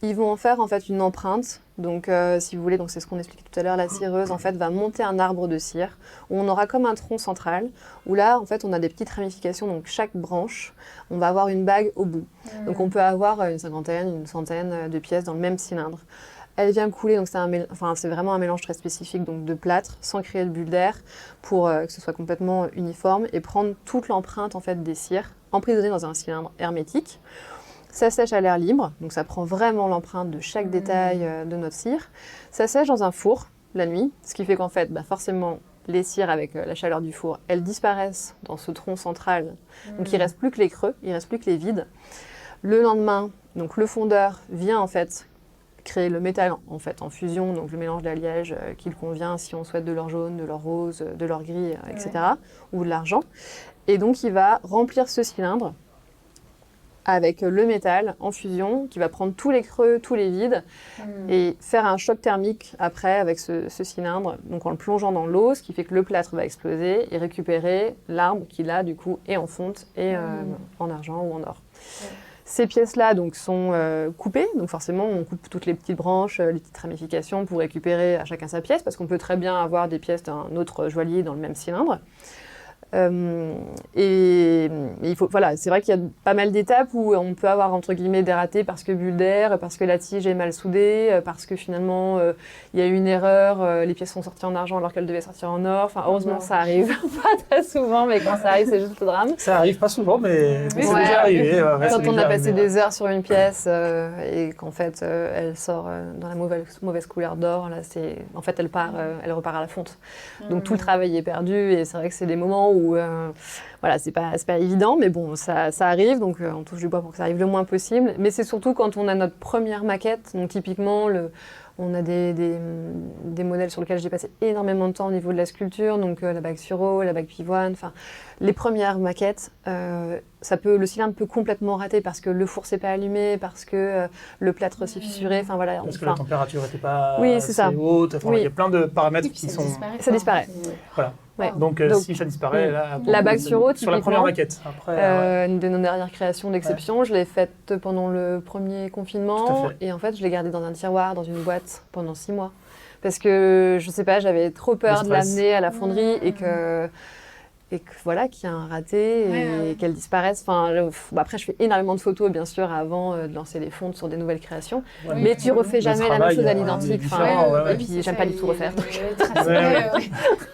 Ils vont en faire en fait une empreinte. Donc, si vous voulez, c'est ce qu'on expliquait tout à l'heure, la cireuse en fait va monter un arbre de cire où on aura comme un tronc central, où là en fait on a des petites ramifications. Donc chaque branche, on va avoir une bague au bout. Donc on peut avoir une cinquantaine, une centaine de pièces dans le même cylindre. elle vient couler, donc c'est vraiment un mélange très spécifique donc de plâtre, sans créer de bulle d'air, pour que ce soit complètement uniforme, et prendre toute l'empreinte en fait des cires, emprisonnée dans un cylindre hermétique. Ça sèche à l'air libre, donc ça prend vraiment l'empreinte de chaque détail de notre cire. Ça sèche dans un four la nuit, ce qui fait qu'en fait, forcément, les cires avec la chaleur du four, elles disparaissent dans ce tronc central. Donc il ne reste plus que les creux, il ne reste plus que les vides. Le lendemain, donc le fondeur vient en fait créer le métal en fusion, donc le mélange d'alliage qu'il convient si on souhaite de l'or jaune, de l'or rose, de l'or gris, etc. ou de l'argent. Et donc il va remplir ce cylindre avec le métal en fusion, qui va prendre tous les creux, tous les vides, et faire un choc thermique après avec ce cylindre, donc en le plongeant dans l'eau, ce qui fait que le plâtre va exploser et récupérer l'arbre qui là, du coup, est en fonte et en argent ou en or. Ces pièces-là donc, sont coupées, donc forcément on coupe toutes les petites branches, les petites ramifications pour récupérer à chacun sa pièce, parce qu'on peut très bien avoir des pièces d'un autre joaillier dans le même cylindre. Et il faut, c'est vrai qu'il y a pas mal d'étapes où on peut avoir entre guillemets des ratés parce que bulle d'air, parce que la tige est mal soudée, parce que finalement il y a eu une erreur, les pièces sont sorties en argent alors qu'elles devaient sortir en or. Enfin, heureusement ça arrive pas très souvent, mais quand ça arrive c'est juste le drame. Ça arrive pas souvent, mais c'est déjà arrivé. Quand on a passé des heures sur une pièce et qu'en fait elle sort dans la mauvaise couleur d'or, là en fait elle repart à la fonte. Donc tout le travail est perdu, et c'est vrai que c'est des moments où c'est pas évident, mais bon, ça arrive, donc on touche du bois pour que ça arrive le moins possible. Mais c'est surtout quand on a notre première maquette, donc typiquement, on a des modèles sur lesquels j'ai passé énormément de temps au niveau de la sculpture, donc la bague Sureau, la bague Pivoine, enfin les premières maquettes, le cylindre peut complètement rater parce que le four s'est pas allumé, parce que le plâtre s'est fissuré, enfin voilà. Parce que la température n'était pas assez haute, il y a plein de paramètres qui sont... Ça disparaît. Voilà. Ouais. Donc si ça disparaît, là, la bague Sureau, sur la première maquette. Après, une de nos dernières créations d'exception, je l'ai faite pendant le premier confinement, et en fait je l'ai gardée dans un tiroir, dans une boîte pendant 6 mois, parce que je sais pas, j'avais trop peur de l'amener à la fonderie et que voilà, qu'il y a un raté et qu'elle disparaisse. Enfin, après, je fais énormément de photos, bien sûr, avant de lancer les fontes sur des nouvelles créations. Mais tu refais jamais la même chose à l'identique. Et puis, j'aime pas du tout refaire.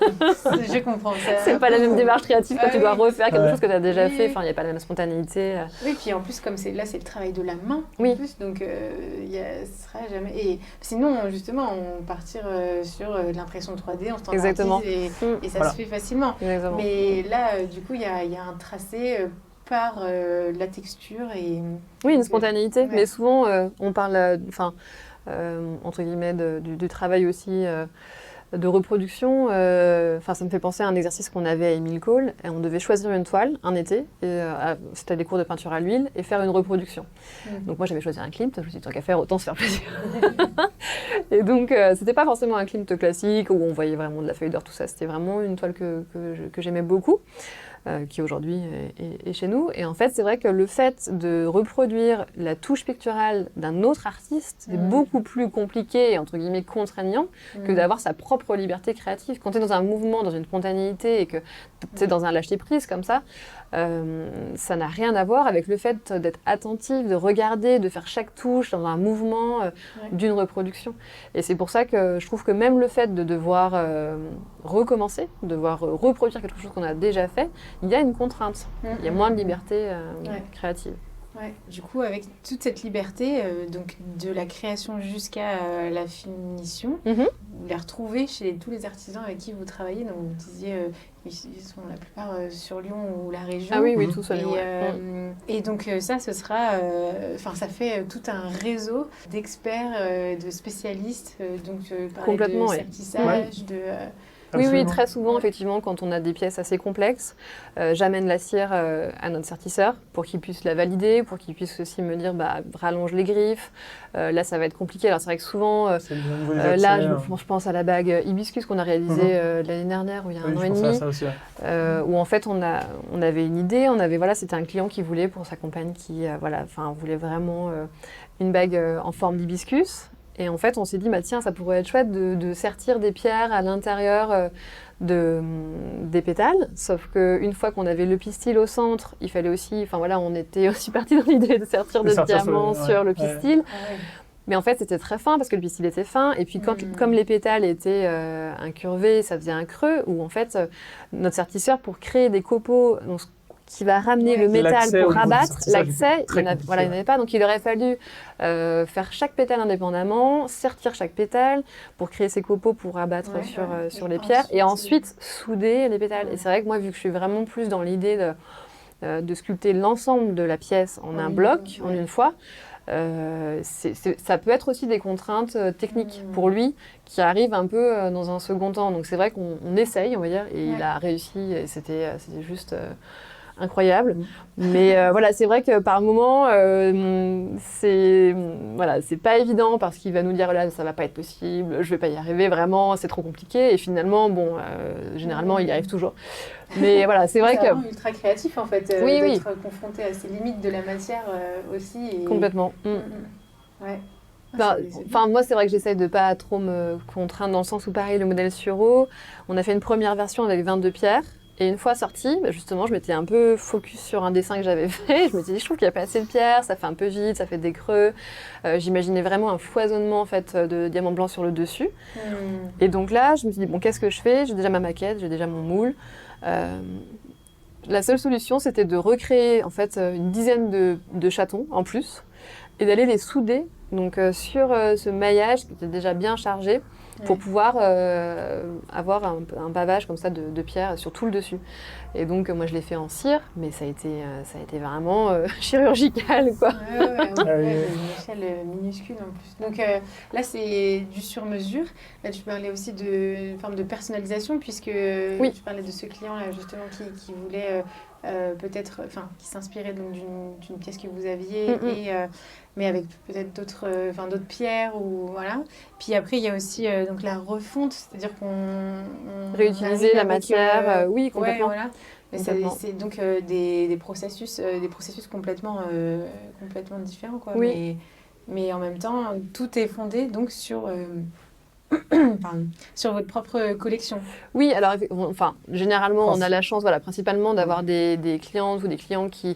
Je comprends ça. C'est pas la même démarche créative quand tu dois refaire quelque chose que tu as déjà fait. Enfin, il n'y a pas la même spontanéité. Oui, puis en plus, comme c'est le travail de la main, en plus, donc ce sera jamais... Et sinon, justement, on partir sur l'impression 3D, on standardise et ça se fait facilement. Exactement. Mais là, du coup, il y a un tracé par la texture et... Oui, une spontanéité. Mais souvent, on parle, entre guillemets, du travail aussi de reproduction. Ça me fait penser à un exercice qu'on avait à Émile Cole. Et on devait choisir une toile un été. C'était des cours de peinture à l'huile et faire une reproduction. Donc moi, j'avais choisi un Klimt. Je me suis dit, tant qu'à faire, autant se faire plaisir. Et donc, c'était pas forcément un Klimt classique où on voyait vraiment de la feuille d'or, tout ça. C'était vraiment une toile que j'aimais beaucoup, qui aujourd'hui est chez nous. Et en fait, c'est vrai que le fait de reproduire la touche picturale d'un autre artiste est beaucoup plus compliqué et entre guillemets contraignant que d'avoir sa propre liberté créative. Quand tu es dans un mouvement, dans une spontanéité et que tu es dans un lâcher-prise comme ça n'a rien à voir avec le fait d'être attentif, de regarder, de faire chaque touche dans un mouvement d'une reproduction. Et c'est pour ça que je trouve que même le fait de devoir recommencer, de devoir reproduire quelque chose qu'on a déjà fait, il y a une contrainte. Il y a moins de liberté créative. Ouais. Du coup, avec toute cette liberté, donc de la création jusqu'à la finition, vous les retrouvez chez tous les artisans avec qui vous travaillez. Donc vous disiez, ils sont la plupart sur Lyon ou la région. Ah oui, tous à Lyon. Et donc ça, ce sera, ça fait tout un réseau d'experts, de spécialistes. Donc complètement, de sertissage, de... Oui, très souvent, effectivement, quand on a des pièces assez complexes, j'amène la cire à notre sertisseur pour qu'il puisse la valider, pour qu'il puisse aussi me dire, rallonge les griffes. Là, ça va être compliqué. Alors, c'est vrai que souvent, là, je pense à la bague Hibiscus qu'on a réalisée l'année dernière, où il y a 1 an et demi, où en fait, on avait une idée. C'était un client qui voulait, pour sa compagne, qui voulait vraiment une bague en forme d'hibiscus. Et en fait, on s'est dit, tiens, ça pourrait être chouette de sertir des pierres à l'intérieur des pétales. Sauf qu'une fois qu'on avait le pistil au centre, il fallait aussi... on était aussi partis dans l'idée de sertir des diamants sur le pistil. Mais en fait, c'était très fin parce que le pistil était fin. Et puis, comme les pétales étaient incurvés, ça faisait un creux où, en fait, notre sertisseur, pour créer des copeaux donc, qui va ramener le métal pour rabattre, l'accès, il n'y en avait pas. Donc, il aurait fallu faire chaque pétale indépendamment, sertir chaque pétale pour créer ces copeaux pour rabattre sur les pierres et ensuite souder les pétales. Et c'est vrai que moi, vu que je suis vraiment plus dans l'idée de sculpter l'ensemble de la pièce en un bloc, en une fois, ça peut être aussi des contraintes techniques pour lui qui arrivent un peu dans un second temps. Donc c'est vrai qu'on essaye, on va dire, et il a réussi et c'était juste incroyable. Mais voilà, c'est vrai que par moment, c'est pas évident parce qu'il va nous dire là, ça va pas être possible, je vais pas y arriver, vraiment, c'est trop compliqué. Et finalement, généralement, il y arrive toujours. Mais voilà, c'est vrai que... C'est vraiment ultra créatif en fait, d'être confronté à ces limites de la matière aussi. Et... Complètement. Ouais. Moi, c'est vrai que j'essaye de pas trop me contraindre dans le sens où, pareil, le modèle sur eau, on a fait une première version avec 22 pierres. Et une fois sortie, justement, je m'étais un peu focus sur un dessin que j'avais fait. Je me suis dit, je trouve qu'il n'y a pas assez de pierres, ça fait un peu vide, ça fait des creux. J'imaginais vraiment un foisonnement en fait, de diamants blancs sur le dessus. Et donc là, je me suis dit, bon, qu'est-ce que je fais ? J'ai déjà ma maquette, j'ai déjà mon moule. La seule solution, c'était de recréer en fait, une dizaine de chatons en plus et d'aller les souder donc, sur ce maillage qui était déjà bien chargé pour pouvoir avoir un pavage comme ça de pierre sur tout le dessus. Et donc, moi, je l'ai fait en cire, mais ça a été vraiment chirurgical, quoi. Une échelle minuscule en plus. Donc là, c'est du sur-mesure. Là, tu parlais aussi de forme de personnalisation, puisque tu parlais de ce client-là, justement, qui voulait peut-être, qui s'inspirait donc d'une pièce que vous aviez, mais avec peut-être d'autres pierres ou voilà. Puis après il y a aussi donc la refonte, c'est-à-dire qu'on réutiliser la matière, oui complètement. Ouais, voilà. Mais c'est donc des processus complètement différents quoi. Oui. Mais en même temps tout est fondé donc sur sur votre propre collection. Oui, alors généralement on a la chance, principalement d'avoir des clientes ou des clients qui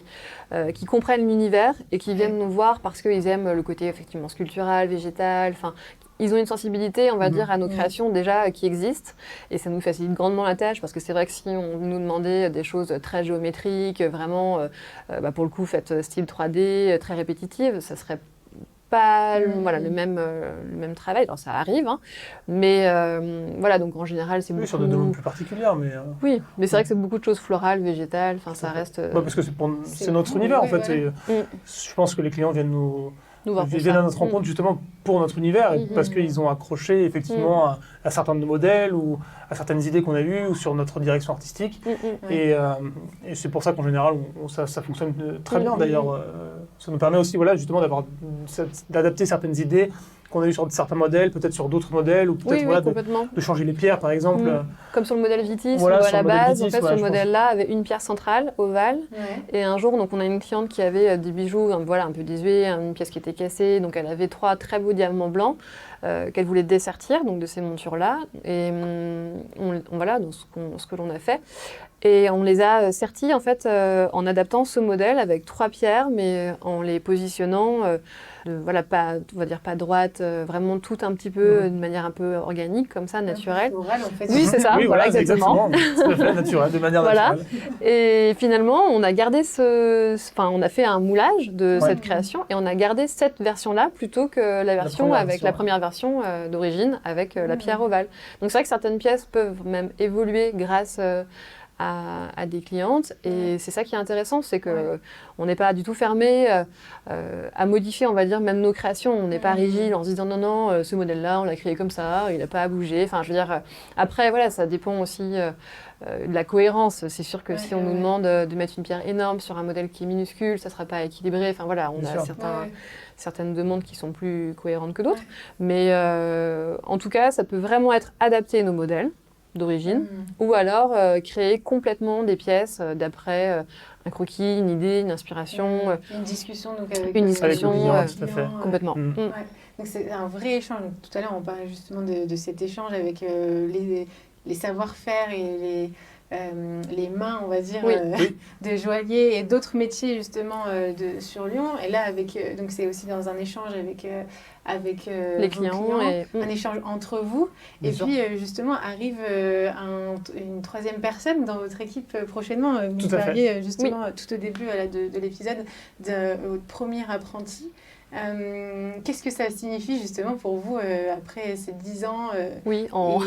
comprennent l'univers et qui viennent nous voir parce qu'ils aiment le côté effectivement sculptural, végétal, ils ont une sensibilité, on va dire, à nos créations déjà qui existent et ça nous facilite grandement la tâche parce que c'est vrai que si on nous demandait des choses très géométriques, vraiment, pour le coup, faites style 3D, très répétitive, ça serait pas le même travail, alors ça arrive, mais donc en général c'est beaucoup... sur des domaines plus particuliers, mais... Oui, mais c'est vrai que c'est beaucoup de choses florales, végétales, ça reste... parce que c'est notre univers en fait, et, je pense que les clients viennent viennent à notre rencontre justement pour notre univers, parce qu'ils ont accroché effectivement à certains de nos modèles ou à certaines idées qu'on a eues ou sur notre direction artistique. Et c'est pour ça qu'en général, ça fonctionne très bien d'ailleurs. Ça nous permet aussi justement d'adapter certaines idées qu'on a eues sur certains modèles, peut-être sur d'autres modèles, ou peut-être de changer les pierres par exemple. Comme sur le modèle Vitis, où à la base, en fait, ce modèle-là avait une pierre centrale, ovale, et un jour, donc, on a une cliente qui avait des bijoux un peu désuets, une pièce qui était cassée, donc elle avait 3 très beaux diamants blancs qu'elle voulait dessertir donc de ces montures-là, et donc ce que l'on a fait. Et on les a sertis en fait en adaptant ce modèle avec 3 pierres, mais en les positionnant, pas, on va dire pas droite, vraiment tout un petit peu de manière un peu organique comme ça, naturelle. Floral, en fait. Oui, c'est ça. Voilà, exactement. Tout à fait naturel, de manière naturelle. Et finalement, on a gardé on a fait un moulage de cette création et on a gardé cette version-là plutôt que la version avec la première version d'origine avec la pierre ovale. Donc c'est vrai que certaines pièces peuvent même évoluer grâce à des clientes et c'est ça qui est intéressant, c'est que on n'est pas du tout fermé à modifier, on va dire, même nos créations. On n'est pas rigide en se disant non, ce modèle-là, on l'a créé comme ça, il n'a pas à bouger. Enfin, je veux dire, après, voilà, ça dépend aussi de la cohérence. C'est sûr que si on nous demande de mettre une pierre énorme sur un modèle qui est minuscule, ça ne sera pas équilibré. Enfin, voilà, on a certaines demandes qui sont plus cohérentes que d'autres. Mais en tout cas, ça peut vraiment être adapté à nos modèles d'origine, ou alors créer complètement des pièces d'après un croquis, une idée, une inspiration. Une discussion donc avec une discussion, tout à fait. Complètement. Donc c'est un vrai échange. Donc, tout à l'heure, on parlait justement de cet échange avec les savoir-faire et les mains, on va dire, Oui. de joailliers et d'autres métiers justement sur Lyon. Et là, donc c'est aussi dans un échange avec les vos clients, un échange entre vous. Bien et sûr. puis justement arrive une troisième personne dans votre équipe prochainement. Vous parliez justement tout au début de l'épisode de votre premier apprenti. Qu'est-ce que ça signifie justement pour vous après ces 10 ans Oui, en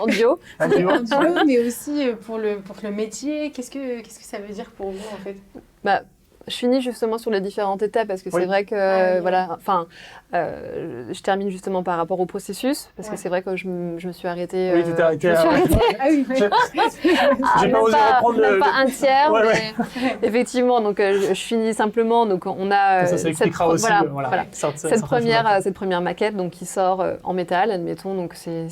duo. En duo, mais aussi pour le métier. Qu'est-ce que ça veut dire pour vous en fait? Je finis justement sur les différentes étapes parce que c'est vrai que je termine justement par rapport au processus parce que c'est vrai que je me suis arrêtée. Oui, tu t'es arrêtée. Ah oui, j'ai pas osé reprendre même pas un tiers, Ouais, mais effectivement, donc je finis simplement. Donc on a ça expliquera aussi cette première maquette donc qui sort en métal, admettons. Donc c'est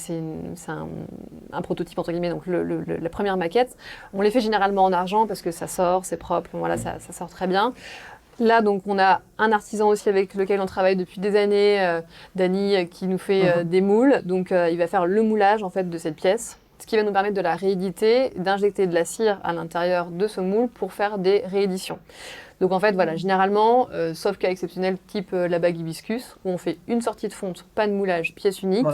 un prototype entre guillemets. Donc la première maquette, on les fait généralement en argent parce que ça sort, c'est propre, voilà, ça sort très bien. Là, donc, on a un artisan aussi avec lequel on travaille depuis des années, Dany, qui nous fait des moules. Donc, il va faire le moulage en fait de cette pièce, ce qui va nous permettre de la rééditer, d'injecter de la cire à l'intérieur de ce moule pour faire des rééditions. Donc en fait, voilà, généralement, sauf cas exceptionnel type la bague hibiscus, où on fait une sortie de fonte, pas de moulage, pièce unique,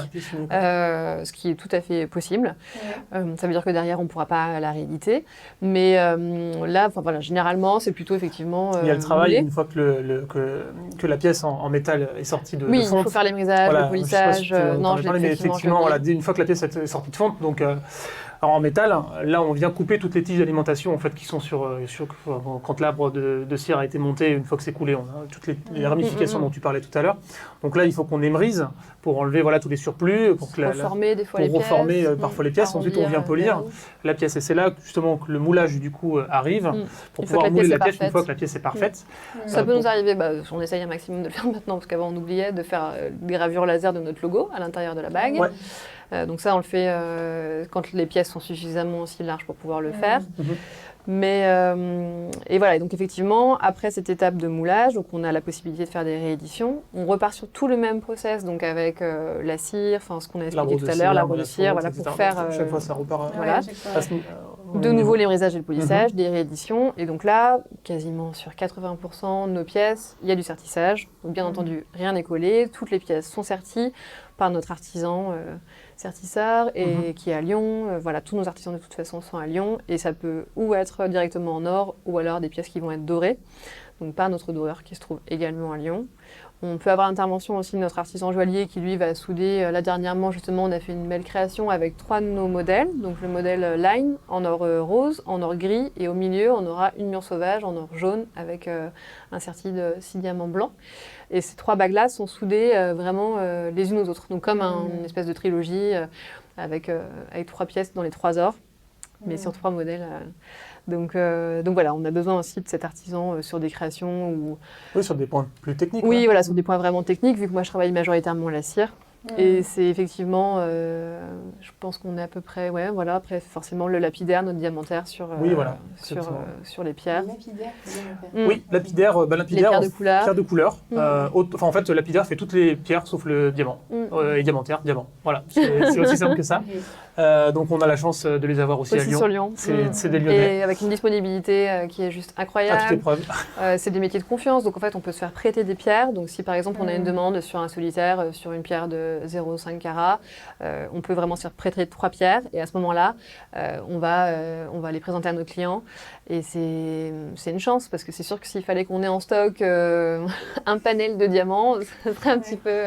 ce qui est tout à fait possible. Ça veut dire que derrière, on ne pourra pas la rééditer. Mais là, voilà, généralement, c'est plutôt effectivement il y a le travail, moulé. une fois que la pièce en métal est sortie de fonte. Oui, il faut faire l'émrisage, le polissage. Non, je l'ai mais effectivement, voilà, une fois que la pièce est sortie de fonte, donc... Alors en métal, là on vient couper toutes les tiges d'alimentation en fait, qui sont quand l'arbre de cire a été monté, une fois que c'est coulé, on a toutes les ramifications dont tu parlais tout à l'heure. Donc là il faut qu'on émrise pour enlever tous les surplus, pour reformer des fois pour reformer parfois les pièces. Ensuite on vient polir la pièce et c'est là justement que le moulage du coup arrive pour pouvoir mouler la pièce une fois que la pièce est parfaite. Ça peut nous arriver, on essaye un maximum de le faire maintenant parce qu'avant on oubliait de faire des gravures laser de notre logo à l'intérieur de la bague. Ouais. Donc ça, on le fait quand les pièces sont suffisamment aussi larges pour pouvoir le faire. Mais et voilà, et donc effectivement, après cette étape de moulage, donc on a la possibilité de faire des rééditions. On repart sur tout le même process, donc avec la cire, ce qu'on a expliqué tout à l'heure, l'arbre de cire, voilà, pour faire... chaque fois, ça repart. Voilà. De nouveau, l'émrisage et le polissage, des rééditions. Et donc là, quasiment sur 80% de nos pièces, il y a du sertissage. Donc bien entendu, rien n'est collé. Toutes les pièces sont serties par notre artisan sertisseur et qui est à Lyon. Voilà, tous nos artisans de toute façon sont à Lyon. Et ça peut ou être directement en or ou alors des pièces qui vont être dorées. Donc par notre doreur qui se trouve également à Lyon. On peut avoir l'intervention aussi de notre artisan joaillier qui lui va souder. Là dernièrement justement on a fait une belle création avec 3 de nos modèles. Donc le modèle Line en or rose, en or gris et au milieu on aura une mûre sauvage en or jaune avec un serti de 6 diamants blancs. Et ces 3 bagues-là sont soudées vraiment les unes aux autres. Donc comme une espèce de trilogie avec 3 pièces dans les 3 ors, mais sur 3 modèles. Donc voilà, on a besoin aussi de cet artisan sur des créations Oui, sur des points plus techniques. Oui, voilà, sur des points vraiment techniques, vu que moi je travaille majoritairement la cire. Et c'est effectivement, je pense qu'on est à peu près, après forcément le lapidaire, notre diamantaire sur les pierres. Lapidaire, Oui, lapidaire, les pierres de couleur. Pierres de couleur. En fait, le lapidaire fait toutes les pierres sauf le diamant. Et diamantaire, diamant. Voilà, c'est aussi simple que ça. Donc on a la chance de les avoir aussi à Lyon. Sur Lyon. C'est des Lyonnais. Et avec une disponibilité qui est juste incroyable. À toute épreuve. C'est des métiers de confiance, donc en fait on peut se faire prêter des pierres. Donc si par exemple on a une demande sur un solitaire, sur une pierre de 0,5 carats, on peut vraiment se faire prêter 3 pierres. Et à ce moment-là, on va les présenter à nos clients. Et c'est une chance, parce que c'est sûr que s'il fallait qu'on ait en stock un panel de diamants, ça serait un petit peu...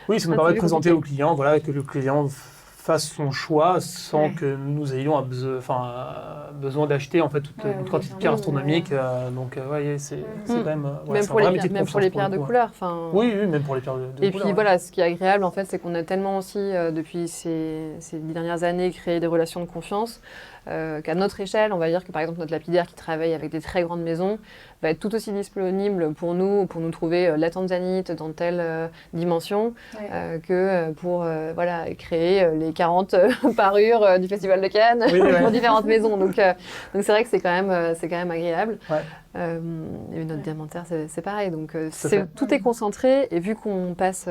Oui, ça nous permet de présenter au client, que le client fasse son choix sans que nous ayons besoin d'acheter en fait une quantité de pierres astronomiques. Donc c'est quand même même pour les pierres de couleur. Oui, même pour les pierres de couleur. Et puis voilà, ce qui est agréable en fait, c'est qu'on a tellement aussi depuis ces dernières années créé des relations de confiance. Qu'à notre échelle, on va dire que par exemple notre lapidaire qui travaille avec des très grandes maisons va être tout aussi disponible pour nous trouver la tanzanite dans telle dimension que pour créer les 40 parures du Festival de Cannes pour différentes maisons. Donc c'est vrai que c'est quand même agréable. Et notre diamantaire, c'est pareil. Donc, tout est concentré. Et vu qu'on passe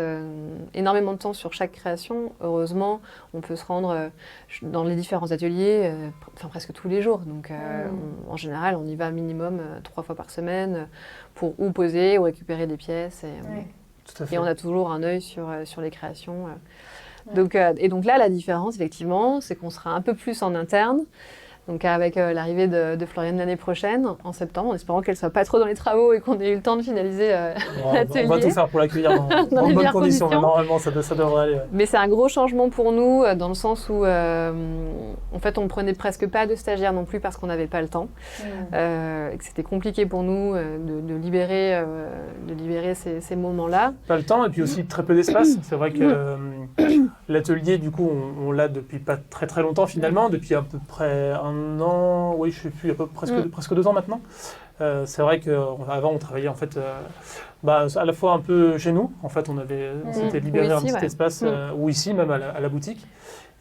énormément de temps sur chaque création, heureusement, on peut se rendre dans les différents ateliers presque tous les jours. Donc, en général, on y va minimum 3 fois par semaine pour ou poser ou récupérer des pièces. Tout à fait. Et on a toujours un œil sur les créations. Donc, et donc là, la différence, effectivement, c'est qu'on sera un peu plus en interne. Donc avec l'arrivée de Floriane l'année prochaine, en septembre, en espérant qu'elle ne soit pas trop dans les travaux et qu'on ait eu le temps de finaliser l'atelier. On va tout faire pour l'accueillir dans de bonnes conditions. Normalement, ça devrait aller. Mais c'est un gros changement pour nous, dans le sens où, en fait, on ne prenait presque pas de stagiaires non plus parce qu'on n'avait pas le temps. Et que c'était compliqué pour nous de libérer ces moments-là. Pas le temps et puis aussi très peu d'espace. C'est vrai que l'atelier, du coup, on l'a depuis pas très très longtemps finalement, depuis à peu près un an, oui, je sais plus, presque 2 ans maintenant. C'est vrai qu'avant, on travaillait en fait à la fois un peu chez nous. En fait, on s'était libéré un petit espace, ou ici, même à la boutique.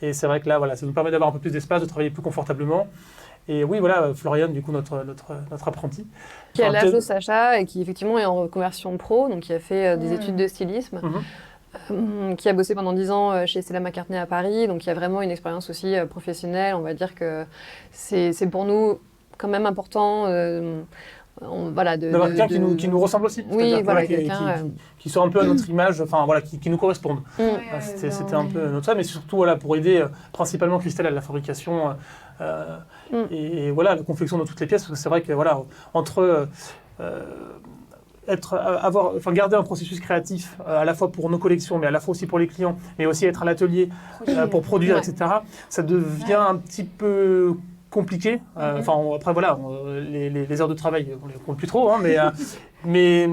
Et c'est vrai que là, voilà, ça nous permet d'avoir un peu plus d'espace, de travailler plus confortablement. Et oui, voilà, Floriane, du coup, notre apprenti. Qui a l'âge de Sacha et qui, effectivement, est en reconversion pro, donc qui a fait des études de stylisme. Qui a bossé pendant 10 ans chez Stella McCartney à Paris, donc il y a vraiment une expérience aussi professionnelle. On va dire que c'est pour nous quand même important d'avoir quelqu'un qui nous ressemble aussi. Oui, voilà, qui soit un peu à notre image, enfin voilà, qui nous corresponde. C'était un peu notre ça, mais surtout voilà, pour aider principalement Christelle à la fabrication et voilà, la confection de toutes les pièces, parce que c'est vrai que voilà, entre garder un processus créatif à la fois pour nos collections, mais à la fois aussi pour les clients, mais aussi être à l'atelier pour produire, etc. Ça devient un petit peu compliqué. Après, voilà, les heures de travail, on ne les compte plus trop, hein, mais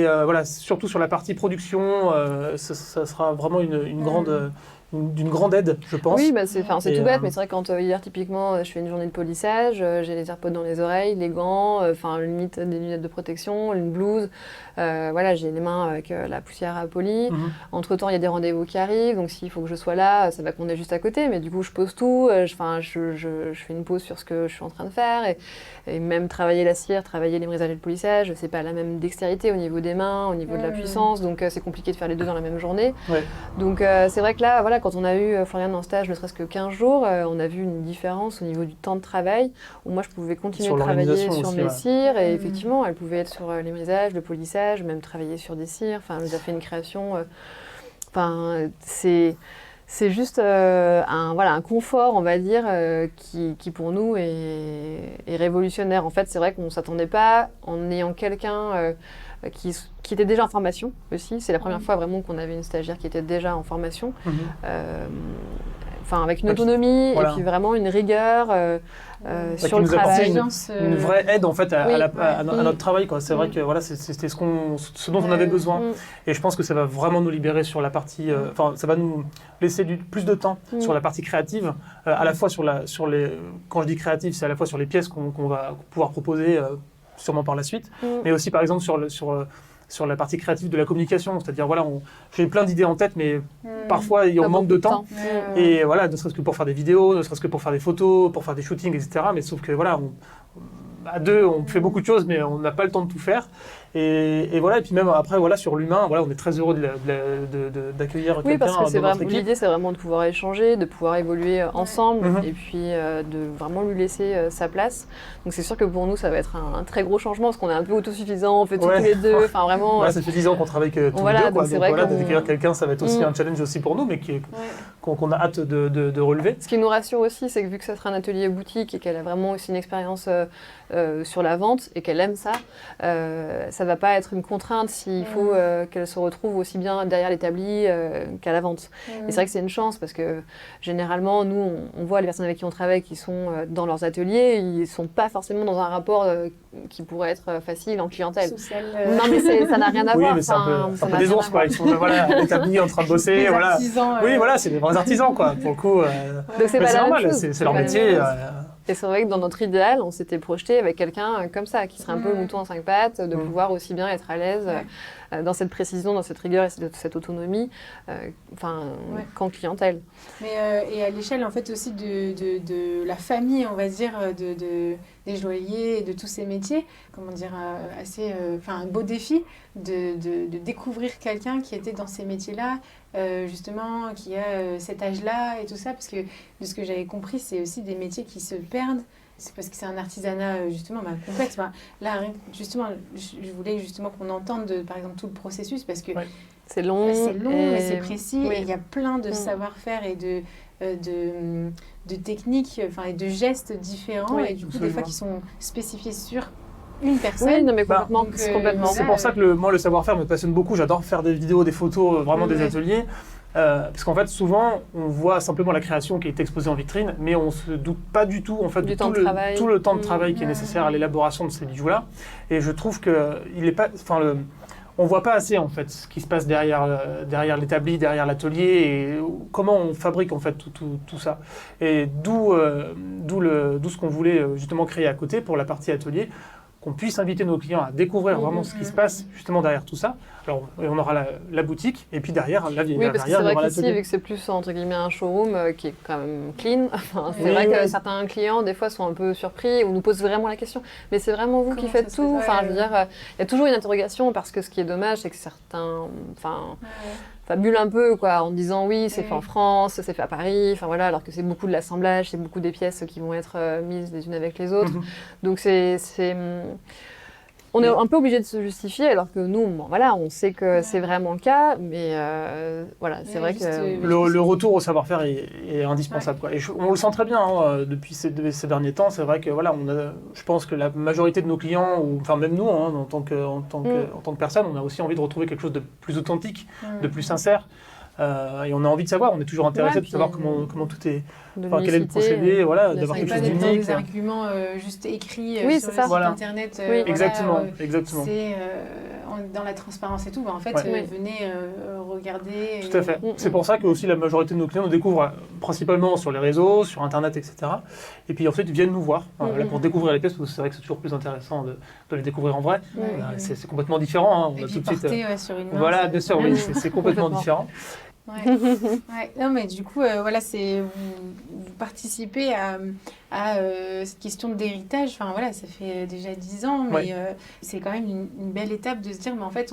voilà, surtout sur la partie production, ça sera vraiment d'une grande aide, je pense. Oui, c'est tout bête, mais c'est vrai que quand hier, typiquement, je fais une journée de polissage, j'ai les AirPods dans les oreilles, les gants, limite des lunettes de protection, une blouse, j'ai les mains avec la poussière à poli. Entre-temps, il y a des rendez-vous qui arrivent, donc s'il faut que je sois là, ça va qu'on est juste à côté, mais du coup, je pose tout, je fais une pause sur ce que je suis en train de faire, et même travailler la cire, travailler les brisages et le polissage, c'est pas la même dextérité au niveau des mains, au niveau de la puissance, donc c'est compliqué de faire les deux dans la même journée. Donc c'est vrai que là, voilà, quand on a eu Floriane en stage ne serait-ce que 15 jours, on a vu une différence au niveau du temps de travail, où moi je pouvais continuer de travailler sur mes cires, et effectivement elle pouvait être sur les brisages, le polissage, même travailler sur des cires, elle nous a fait une création, c'est juste un confort, on va dire, qui pour nous est révolutionnaire. En fait, c'est vrai qu'on ne s'attendait pas, en ayant quelqu'un qui était déjà en formation aussi. C'est la première fois vraiment qu'on avait une stagiaire qui était déjà en formation. Avec une autonomie et puis vraiment une rigueur sur le travail. Une vraie aide en fait à notre travail, quoi. C'est vrai que voilà, c'était ce dont on avait besoin. Et je pense que ça va vraiment nous libérer sur la partie, ça va nous laisser plus de temps sur la partie créative, à la fois sur les. Quand je dis créative, c'est à la fois sur les pièces qu'on va pouvoir proposer sûrement par la suite, mais aussi par exemple sur la partie créative de la communication, c'est-à-dire voilà, j'ai plein d'idées en tête, mais parfois on manque de temps. Et voilà, ne serait-ce que pour faire des vidéos, ne serait-ce que pour faire des photos, pour faire des shootings, etc. Mais sauf que voilà, à deux, on fait beaucoup de choses, mais on n'a pas le temps de tout faire. Et voilà, et puis même après, voilà, sur l'humain, voilà, on est très heureux d'accueillir quelqu'un. Oui, parce que l'idée, c'est vraiment de pouvoir échanger, de pouvoir évoluer ensemble, et puis de vraiment lui laisser sa place. Donc c'est sûr que pour nous, ça va être un très gros changement, parce qu'on est un peu autosuffisants, on fait tous les deux, vraiment. Ça fait 10 ans qu'on travaille que tous les deux, quoi. Donc voilà, d'accueillir quelqu'un, ça va être aussi un challenge aussi pour nous, mais qu'on a hâte de relever. Ce qui nous rassure aussi, c'est que vu que ça sera un atelier boutique et qu'elle a vraiment aussi une expérience sur la vente et qu'elle aime ça, ça va pas être une contrainte s'il faut qu'elle se retrouve aussi bien derrière l'établi qu'à la vente. Et c'est vrai que c'est une chance parce que généralement, nous, on voit les personnes avec qui on travaille qui sont dans leurs ateliers, ils sont pas forcément dans un rapport qui pourrait être facile en clientèle. Non, mais ça n'a rien à voir. Oui, mais c'est un peu des ours, quoi. Ils sont établis en train de bosser. Des voilà. artisans, oui, voilà, c'est des vrais artisans, quoi. Pour le coup, donc c'est normal, c'est leur métier. Et c'est vrai que dans notre idéal, on s'était projeté avec quelqu'un comme ça, qui serait un peu le mouton à 5 pattes, de pouvoir aussi bien être à l'aise dans cette précision, dans cette rigueur et cette autonomie, qu'en clientèle. Mais, et à l'échelle, en fait, aussi de la famille, on va dire, des joailliers et de tous ces métiers, comment dire, un beau défi de découvrir quelqu'un qui était dans ces métiers-là, justement, qui a cet âge-là et tout ça, parce que de ce que j'avais compris, c'est aussi des métiers qui se perdent. C'est parce que c'est un artisanat justement complexe. Là, justement, je voulais justement qu'on entende, par exemple, tout le processus, parce que c'est long, mais c'est précis, et il y a plein de savoir-faire et de techniques, et de gestes différents, et du coup, des fois, qui sont spécifiés sur une personne. Oui, non, mais complètement. C'est pour ça que moi, le savoir-faire me passionne beaucoup. J'adore faire des vidéos, des photos, vraiment des ateliers. Parce qu'en fait, souvent, on voit simplement la création qui est exposée en vitrine, mais on ne se doute pas du tout, en fait, de tout le temps de travail qui est nécessaire à l'élaboration de ces bijoux-là. Et je trouve qu'il n'est pas... on ne voit pas assez, en fait, ce qui se passe derrière l'établi, derrière l'atelier, et comment on fabrique, en fait, tout ça. Et d'où ce qu'on voulait, justement, créer à côté pour la partie atelier, qu'on puisse inviter nos clients à découvrir vraiment ce qui se passe justement derrière tout ça. Alors, on aura la boutique, et puis derrière, la vieille. Oui, parce que c'est vrai qu'ici, vu que c'est plus, entre guillemets, un showroom qui est quand même clean, c'est vrai que certains clients, des fois, sont un peu surpris ou nous posent vraiment la question. Mais c'est vraiment vous qui faites tout. Je veux dire, il y a toujours une interrogation, parce que ce qui est dommage, c'est que certains... fabule un peu, quoi, en disant oui, c'est fait en France, c'est fait à Paris, alors que c'est beaucoup de l'assemblage, c'est beaucoup des pièces qui vont être mises les unes avec les autres. Donc on est un peu obligé de se justifier, alors que nous, on sait que c'est vraiment le cas, mais c'est vrai que... Le retour au savoir-faire est indispensable, quoi. Et on le sent très bien depuis ces derniers temps. C'est vrai que je pense que la majorité de nos clients, ou même nous, en tant que personne, on a aussi envie de retrouver quelque chose de plus authentique, de plus sincère. Et on a envie de savoir, on est toujours intéressé de savoir comment tout est, quel est le procédé, d'avoir quelque chose d'unique. Pas des arguments juste écrits sur le site internet. Exactement. C'est dans la transparence et tout. En fait, venez regarder. Tout à fait. C'est pour ça que aussi la majorité de nos clients nous découvrent principalement sur les réseaux, sur internet, etc. Et puis ensuite ils viennent nous voir pour découvrir les pièces, parce que c'est vrai que c'est toujours plus intéressant de les découvrir en vrai. C'est complètement différent. On a tout de suite. Sur une main, voilà, bien sûr, oui, c'est complètement différent. Non, mais du coup, vous participez à cette question d'héritage. Ça fait déjà 10 ans, mais c'est quand même une belle étape de se dire, mais en fait,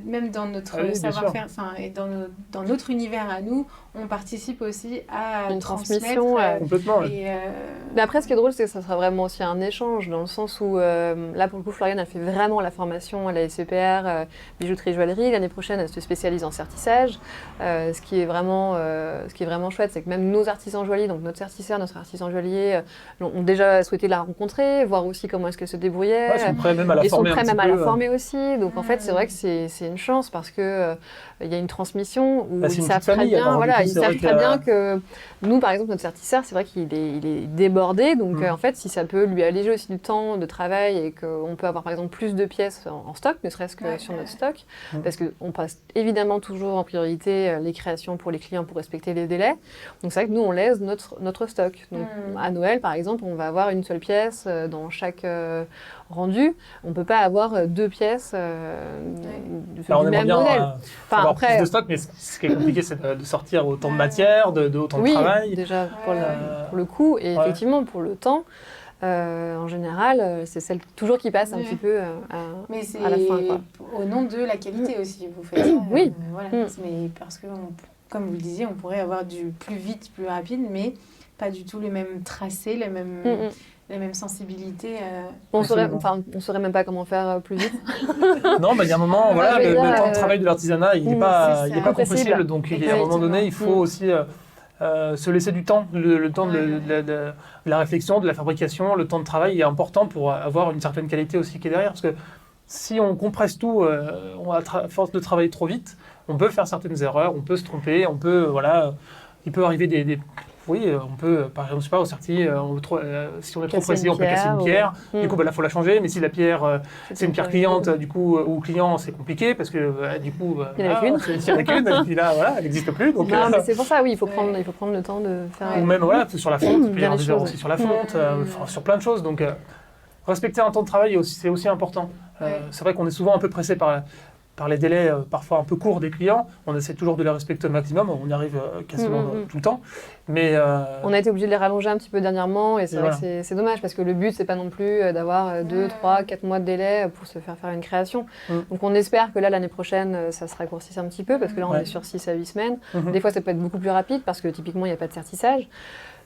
même dans notre savoir-faire, et dans notre univers à nous, on participe aussi à une transmission. Complètement. Mais après, ce qui est drôle, c'est que ça sera vraiment aussi un échange, dans le sens où, là, pour le coup, Floriane a fait vraiment la formation à la SEPR, bijouterie et joaillerie. L'année prochaine, elle se spécialise en sertissage. Ce qui est vraiment chouette, c'est que même nos artisans joailliers, donc notre sertisseur, notre artisan joaillier, ont déjà souhaité la rencontrer, voir aussi comment est-ce qu'elle se débrouillait. Ils sont prêts même à la former. Ils sont prêts même à la former aussi. Donc, en fait, c'est vrai que c'est une chance, parce que il y a une transmission où ils savent très bien, ils savent très bien que nous, par exemple, notre sertisseur, c'est vrai qu'il est débordé, donc en fait, si ça peut lui alléger aussi du temps de travail et qu'on peut avoir par exemple plus de pièces en stock, ne serait-ce que sur notre stock, parce qu'on passe évidemment toujours en priorité les créations pour les clients pour respecter les délais. Donc c'est vrai que nous, on laisse notre stock. Donc à Noël, par exemple, on va avoir une seule pièce dans chaque rendu. On ne peut pas avoir 2 pièces du même modèle. Avoir plus de stock, mais ce qui est compliqué, c'est de sortir autant de matière, autant de travail. Oui, déjà pour le coût, et effectivement pour le temps. En général, c'est celle toujours qui passe un petit peu à la fin. Quoi. Au nom de la qualité aussi, vous faites ça. Oui. Mais parce que, comme vous le disiez, on pourrait avoir du plus vite, plus rapide, mais pas du tout les mêmes tracés, les mêmes sensibilités. On saurait même pas comment faire plus vite. Non, il y a un moment, le temps de travail de l'artisanat, il n'est pas compressible. Donc, à un moment donné, il faut aussi se laisser du temps. Le temps de la réflexion, de la fabrication, le temps de travail est important pour avoir une certaine qualité aussi qui est derrière. Parce que si on compresse tout, à force de travailler trop vite, on peut faire certaines erreurs, on peut se tromper, il peut arriver oui, on peut, par exemple, je sais pas, au Certi, si on est trop précis, on peut casser une pierre. Du coup, là, il faut la changer. Mais si la pierre, c'est une pierre cliente, du coup, ou client, c'est compliqué parce que, du coup, il n'y en a qu'une. S'il n'y en a qu'une, et puis là, voilà, elle n'existe plus. Donc, non, mais c'est pour ça, oui, il faut prendre le temps de faire. Ou même, voilà, sur la fonte, il peut y avoir des erreurs aussi sur la fonte, sur plein de choses. Donc, respecter un temps de travail, c'est aussi important. C'est vrai qu'on est souvent un peu pressé par les délais parfois un peu courts des clients. On essaie toujours de les respecter au maximum. On y arrive quasiment tout le temps. Mais on a été obligé de les rallonger un petit peu dernièrement et c'est vrai que c'est dommage parce que le but, c'est pas non plus d'avoir 2, 3, 4 mois de délai pour se faire une création. Donc on espère que là, l'année prochaine, ça se raccourcisse un petit peu parce que là, on est sur 6 à 8 semaines. Des fois, ça peut être beaucoup plus rapide parce que typiquement, il n'y a pas de certissage.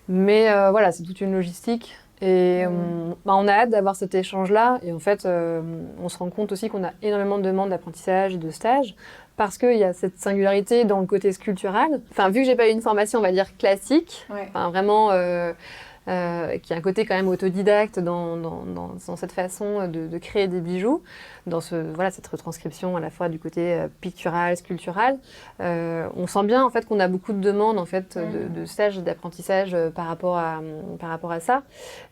Mais voilà, c'est toute une logistique. Et on a hâte d'avoir cet échange-là. Et en fait, on se rend compte aussi qu'on a énormément de demandes d'apprentissage et de stage parce qu'il y a cette singularité dans le côté sculptural. Enfin, vu que j'ai pas eu une formation, on va dire, classique, vraiment... qui a un côté quand même autodidacte dans cette façon de créer des bijoux, dans cette retranscription à la fois du côté pictural, sculptural. On sent bien en fait qu'on a beaucoup de demandes en fait de stages et d'apprentissage par rapport à ça.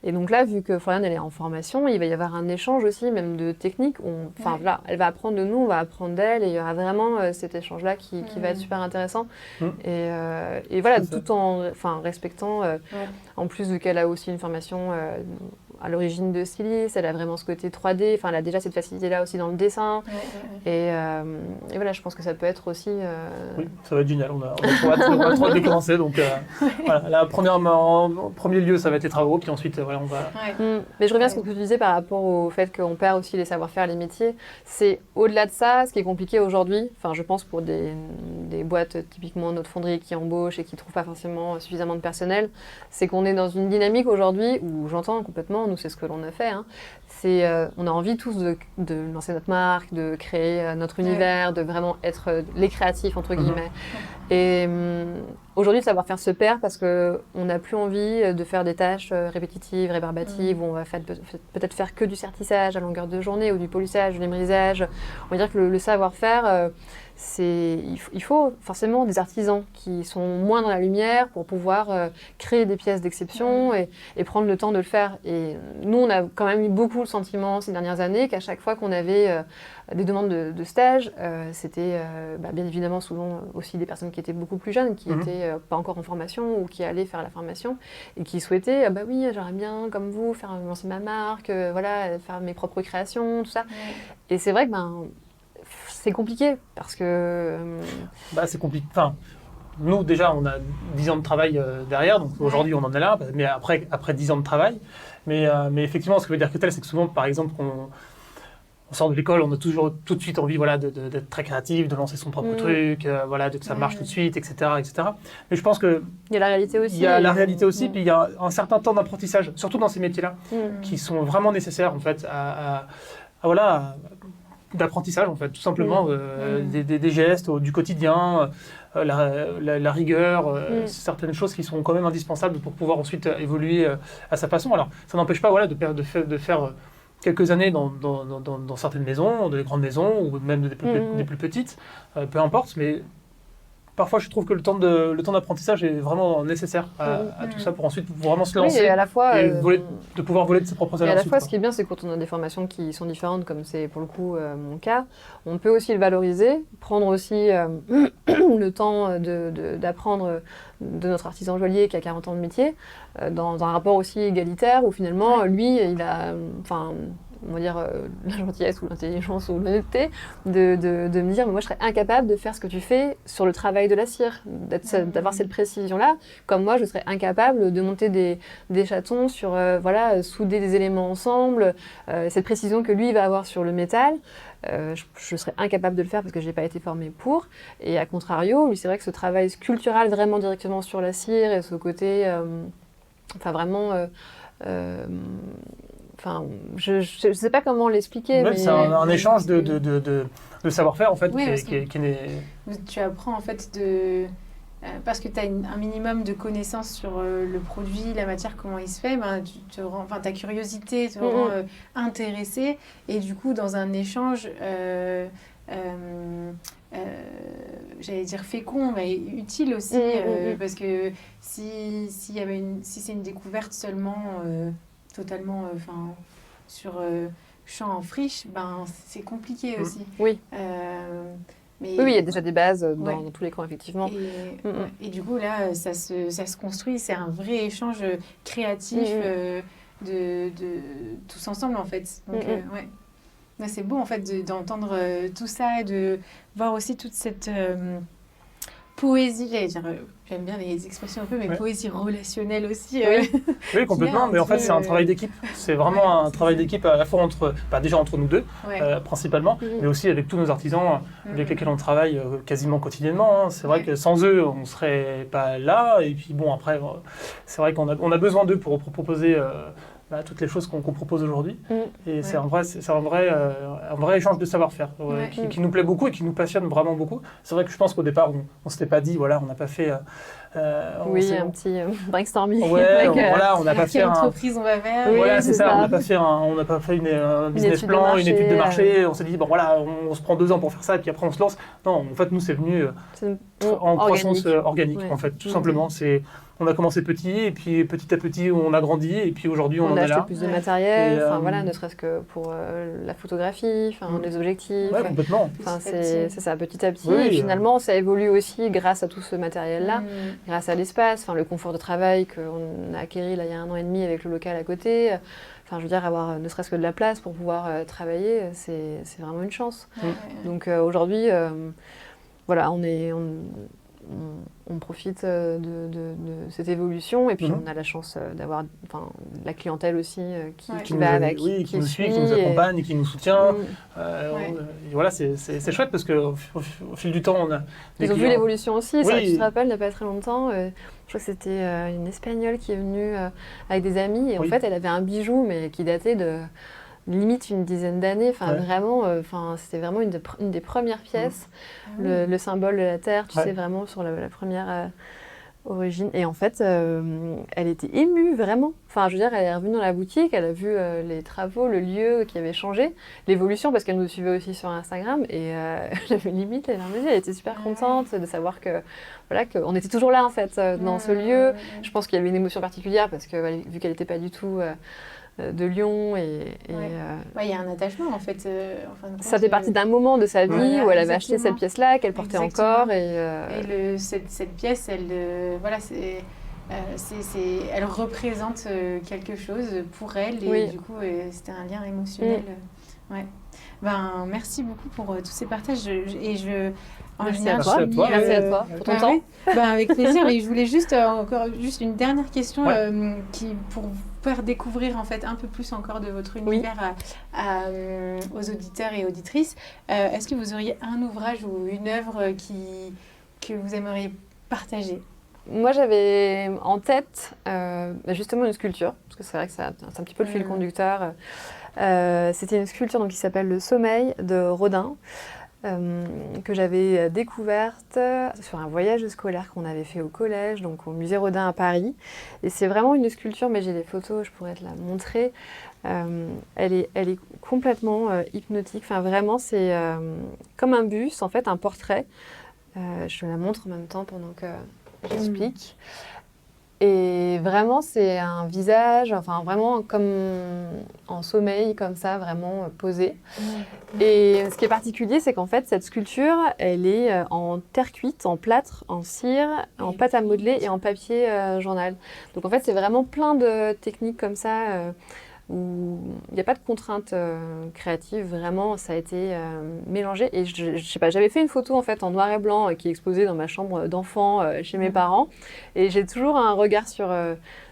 Et donc là, vu que Floriane elle est en formation, il va y avoir un échange aussi même de techniques. Là, elle va apprendre de nous, on va apprendre d'elle, et il y aura vraiment cet échange-là qui va être super intéressant. Et voilà, tout en respectant en plus vu qu'elle a aussi une formation à l'origine de styliste, elle a vraiment ce côté 3D, enfin elle a déjà cette facilité-là aussi dans le dessin. Et voilà, je pense que ça peut être aussi... Oui, ça va être génial, on a trop hâte de commencer. Donc voilà, en premier lieu, ça va être les travaux, puis ensuite, on va... Mais je reviens à ce que tu disais par rapport au fait qu'on perd aussi les savoir-faire, les métiers. C'est au-delà de ça, ce qui est compliqué aujourd'hui, enfin je pense pour des boîtes, typiquement notre fonderie qui embauche et qui ne trouve pas forcément suffisamment de personnel, c'est qu'on est dans une dynamique aujourd'hui où j'entends complètement, nous c'est ce que l'on a fait, on a envie tous de lancer notre marque, de créer notre univers, de vraiment être les créatifs entre guillemets. Et aujourd'hui le savoir-faire se perd parce qu'on n'a plus envie de faire des tâches répétitives, rébarbatives, où on va peut-être faire que du sertissage à longueur de journée ou du polissage, du limrisage. On va dire que le savoir-faire, il faut forcément des artisans qui sont moins dans la lumière pour pouvoir créer des pièces d'exception et prendre le temps de le faire. Et nous, on a quand même eu beaucoup le sentiment ces dernières années qu'à chaque fois qu'on avait des demandes de stage, c'était bien évidemment souvent aussi des personnes qui étaient beaucoup plus jeunes, qui n'étaient pas encore en formation ou qui allaient faire la formation et qui souhaitaient, oui, j'aimerais bien, comme vous, lancer ma marque, faire mes propres créations, tout ça. Et c'est vrai que c'est compliqué parce que... c'est compliqué. Enfin, nous, déjà, on a 10 ans de travail derrière, donc aujourd'hui, on en est là, mais après 10 ans de travail. Mais effectivement, ce que veut dire c'est que souvent, par exemple, on sort de l'école, on a toujours tout de suite envie d'être très créatif, de lancer son propre truc, que ça marche tout de suite, etc., etc. Mais je pense que... Il y a la réalité aussi. Il y a la réalité aussi, puis il y a un certain temps d'apprentissage, surtout dans ces métiers-là, qui sont vraiment nécessaires, en fait, d'apprentissage en fait, tout simplement, des gestes du quotidien, la rigueur, certaines choses qui sont quand même indispensables pour pouvoir ensuite évoluer à sa façon. Alors ça n'empêche pas de faire quelques années dans certaines maisons, des grandes maisons ou même des plus petites, peu importe, mais parfois, je trouve que le temps d'apprentissage est vraiment nécessaire à tout ça pour ensuite vraiment se lancer et à la fois, de pouvoir voler de ses propres ailes. Et à la fois, ce qui est bien, c'est quand on a des formations qui sont différentes, comme c'est pour le coup mon cas, on peut aussi le valoriser, prendre aussi le temps d'apprendre de notre artisan joaillier qui a 40 ans de métier, dans un rapport aussi égalitaire où finalement, lui, il a... on va dire la gentillesse ou l'intelligence ou l'honnêteté, de me dire moi je serais incapable de faire ce que tu fais sur le travail de la cire, d'avoir cette précision-là, comme moi je serais incapable de monter des chatons sur souder des éléments ensemble, cette précision que lui va avoir sur le métal, je serais incapable de le faire parce que je n'ai pas été formée pour. Et à contrario, lui c'est vrai que ce travail sculptural vraiment directement sur la cire et ce côté je ne sais pas comment l'expliquer. Mais c'est un échange de savoir-faire, en fait, Tu apprends, en fait, parce que tu as un minimum de connaissances sur le produit, la matière, comment il se fait, ta curiosité te rend intéressé. Et du coup, dans un échange... j'allais dire fécond, mais utile aussi, parce que si c'est une découverte seulement totalement sur champ en friche, ben, c'est compliqué aussi. Oui. Mais, oui, il y a déjà des bases dans tous les camps, effectivement. Et du coup, là, ça se construit. C'est un vrai échange créatif de tous ensemble, en fait. Donc, Là, c'est beau, en fait, d'entendre tout ça et de voir aussi toute cette poésie, j'allais dire, j'aime bien les expressions un peu, mais poésie relationnelle aussi. Oui, complètement, mais en fait, c'est un travail d'équipe. C'est vraiment un travail d'équipe à la fois déjà entre nous deux, principalement, mais aussi avec tous nos artisans avec lesquels on travaille quasiment quotidiennement. Hein. C'est vrai que sans eux, on ne serait pas là. Et puis bon, après, c'est vrai qu'on a besoin d'eux pour proposer toutes les choses qu'on propose aujourd'hui. Et c'est un vrai échange de savoir-faire qui nous plaît beaucoup et qui nous passionne vraiment beaucoup. C'est vrai que je pense qu'au départ, on ne s'était pas dit, voilà, on n'a pas fait... un petit brainstorming. On n'a pas fait quelle entreprise on va vers. Voilà, c'est ça. On n'a pas fait un business plan, une étude de marché. On s'est dit, bon voilà, on se prend 2 ans pour faire ça et puis après on se lance. Non, en fait, nous, c'est venu en croissance organique, en fait, tout simplement. On a commencé petit et puis petit à petit on a grandi et puis aujourd'hui on en est là. On a acheté plus de matériel, ne serait-ce que pour la photographie, les objectifs. Ouais, complètement. C'est ça, petit à petit. Et finalement, ça évolue aussi grâce à tout ce matériel-là, grâce à l'espace, le confort de travail qu'on a acquis là, il y a 1 an et demi avec le local à côté. Je veux dire, avoir ne serait-ce que de la place pour pouvoir travailler, c'est vraiment une chance. Donc aujourd'hui, on profite de cette évolution et puis on a la chance d'avoir la clientèle aussi qui va avec, qui nous suit, qui nous accompagne et qui nous soutient. Voilà, c'est chouette parce qu'au fil du temps, on a Ils ont vu l'évolution aussi. Ça, tu te rappelles, il n'y a pas très longtemps, je crois que c'était une Espagnole qui est venue avec des amis et en fait, elle avait un bijou mais qui datait de limite une dizaine d'années, vraiment, c'était vraiment une des premières pièces, le symbole de la Terre, tu sais, vraiment sur la première origine. Et en fait, elle était émue, vraiment. Je veux dire, elle est revenue dans la boutique, elle a vu les travaux, le lieu qui avait changé, l'évolution, parce qu'elle nous suivait aussi sur Instagram, et elle avait limite les larmes aux yeux, elle était super contente de savoir qu'on était toujours là, en fait, dans ce lieu. Je pense qu'il y avait une émotion particulière, parce que vu qu'elle n'était pas du tout... de Lyon il y a un attachement en fait. Ça fait partie d'un moment de sa vie où elle avait acheté cette pièce-là qu'elle portait encore cette pièce, elle représente quelque chose pour elle et du coup c'était un lien émotionnel. Merci beaucoup pour tous ces partages Merci à toi pour ton temps. Avec plaisir. Et je voulais juste une dernière question pour faire découvrir en fait un peu plus encore de votre univers aux auditeurs et auditrices. Est-ce que vous auriez un ouvrage ou une œuvre que vous aimeriez partager? Moi, j'avais en tête justement une sculpture, parce que c'est vrai que c'est un petit peu le fil conducteur. C'était une sculpture qui s'appelle Le Sommeil de Rodin. Que j'avais découverte sur un voyage scolaire qu'on avait fait au collège, donc au musée Rodin à Paris. Et c'est vraiment une sculpture, mais j'ai les photos, je pourrais te la montrer. Elle est complètement hypnotique. Vraiment, c'est comme un buste, en fait, un portrait. Je te la montre en même temps pendant que j'explique. Et vraiment, c'est un visage, vraiment comme en sommeil, comme ça, vraiment posé. Et ce qui est particulier, c'est qu'en fait, cette sculpture, elle est en terre cuite, en plâtre, en cire, en pâte à modeler et en papier journal. Donc en fait, c'est vraiment plein de techniques comme ça, où il n'y a pas de contrainte créative, vraiment, ça a été mélangé. Et je sais pas, j'avais fait une photo en fait en noir et blanc qui est exposée dans ma chambre d'enfant chez mes parents. Et j'ai toujours un regard sur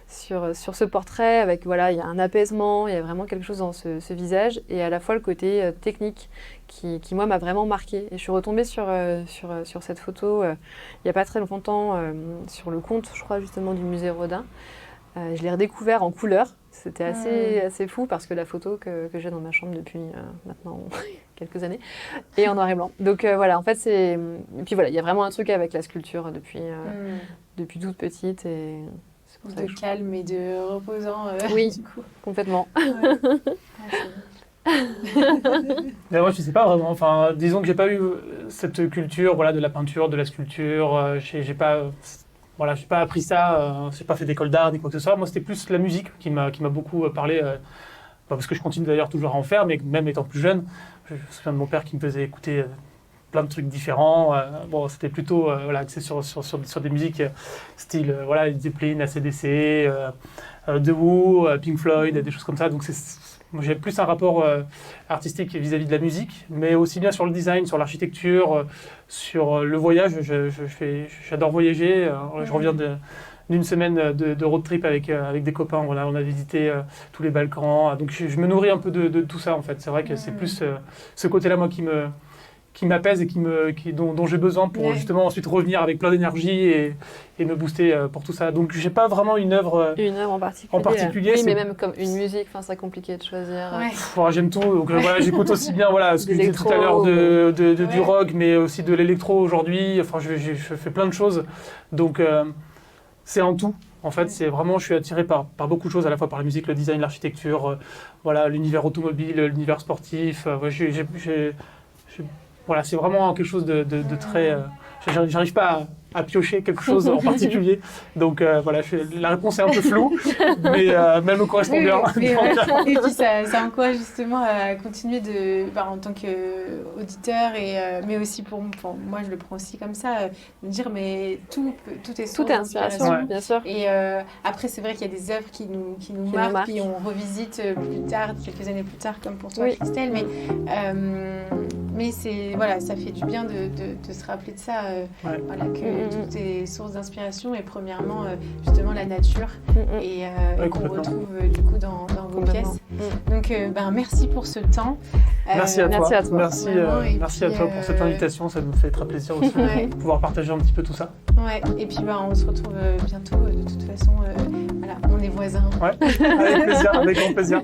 ce portrait avec, il y a un apaisement, il y a vraiment quelque chose dans ce visage. Et à la fois le côté technique qui moi, m'a vraiment marquée. Et je suis retombée sur cette photo il n'y a pas très longtemps sur le compte, je crois, justement, du musée Rodin. Je l'ai redécouvert en couleur. C'était assez fou parce que la photo que j'ai dans ma chambre depuis maintenant quelques années est en noir et blanc. Donc en fait, c'est... Et puis il y a vraiment un truc avec la sculpture depuis toute petite. Et c'est pour ça calme et de reposant. Oui, du coup. complètement. Mais moi, je sais pas vraiment. Enfin, disons que j'ai pas eu cette culture, voilà, de la peinture, de la sculpture. J'ai pas, voilà, j'ai pas appris ça. J'ai pas fait d'école d'art ni quoi que ce soit. Moi, c'était plus la musique qui m'a beaucoup parlé. Parce que je continue d'ailleurs toujours à en faire, mais même étant plus jeune, je me souviens de mon père qui me faisait écouter plein de trucs différents. Bon, c'était plutôt voilà, axé sur des musiques style voilà, Led Zeppelin, AC/DC, The Who, Pink Floyd, des choses comme ça. Donc moi, j'ai plus un rapport artistique vis-à-vis de la musique, mais aussi bien sur le design, sur l'architecture, sur le voyage. J'adore voyager. Je reviens d'une semaine de road trip avec des copains. Voilà, on a visité tous les Balkans. Donc je me nourris un peu de tout ça en fait. C'est vrai que c'est plus ce côté-là moi qui m'apaise et dont j'ai besoin pour justement ensuite revenir avec plein d'énergie et me booster pour tout ça. Donc j'ai pas vraiment une œuvre en particulier. Oui, mais même comme une musique, c'est compliqué de choisir. J'aime tout. Donc voilà, j'écoute aussi bien ce que je disais tout à l'heure du rock, mais aussi de l'électro aujourd'hui. Enfin, je fais plein de choses. Donc c'est en tout. En fait, c'est vraiment, je suis attiré par beaucoup de choses, à la fois par la musique, le design, l'architecture, voilà, l'univers automobile, l'univers sportif. Voilà, c'est vraiment quelque chose de très... j'arrive pas à piocher quelque chose en particulier. Donc voilà, la réponse est un peu floue, mais elle me correspond bien. Et puis ça encourage justement à continuer en tant qu'auditeur, mais aussi pour moi, je le prends aussi comme ça, de dire mais tout est source inspiration, bien sûr. Et après, c'est vrai qu'il y a des œuvres qui nous marquent, puis on revisite plus tard, quelques années plus tard, comme pour toi, Christelle. Mais voilà, ça fait du bien de se rappeler de ça, voilà, que tout est source d'inspiration et premièrement justement la nature et qu'on retrouve du coup dans vos pièces. Donc merci pour ce temps. Merci à toi. Merci à toi pour cette invitation, ça nous fait très plaisir aussi de pouvoir partager un petit peu tout ça. Ouais, et puis on se retrouve bientôt de toute façon, voilà, on est voisins. Ouais, avec plaisir, avec grand plaisir.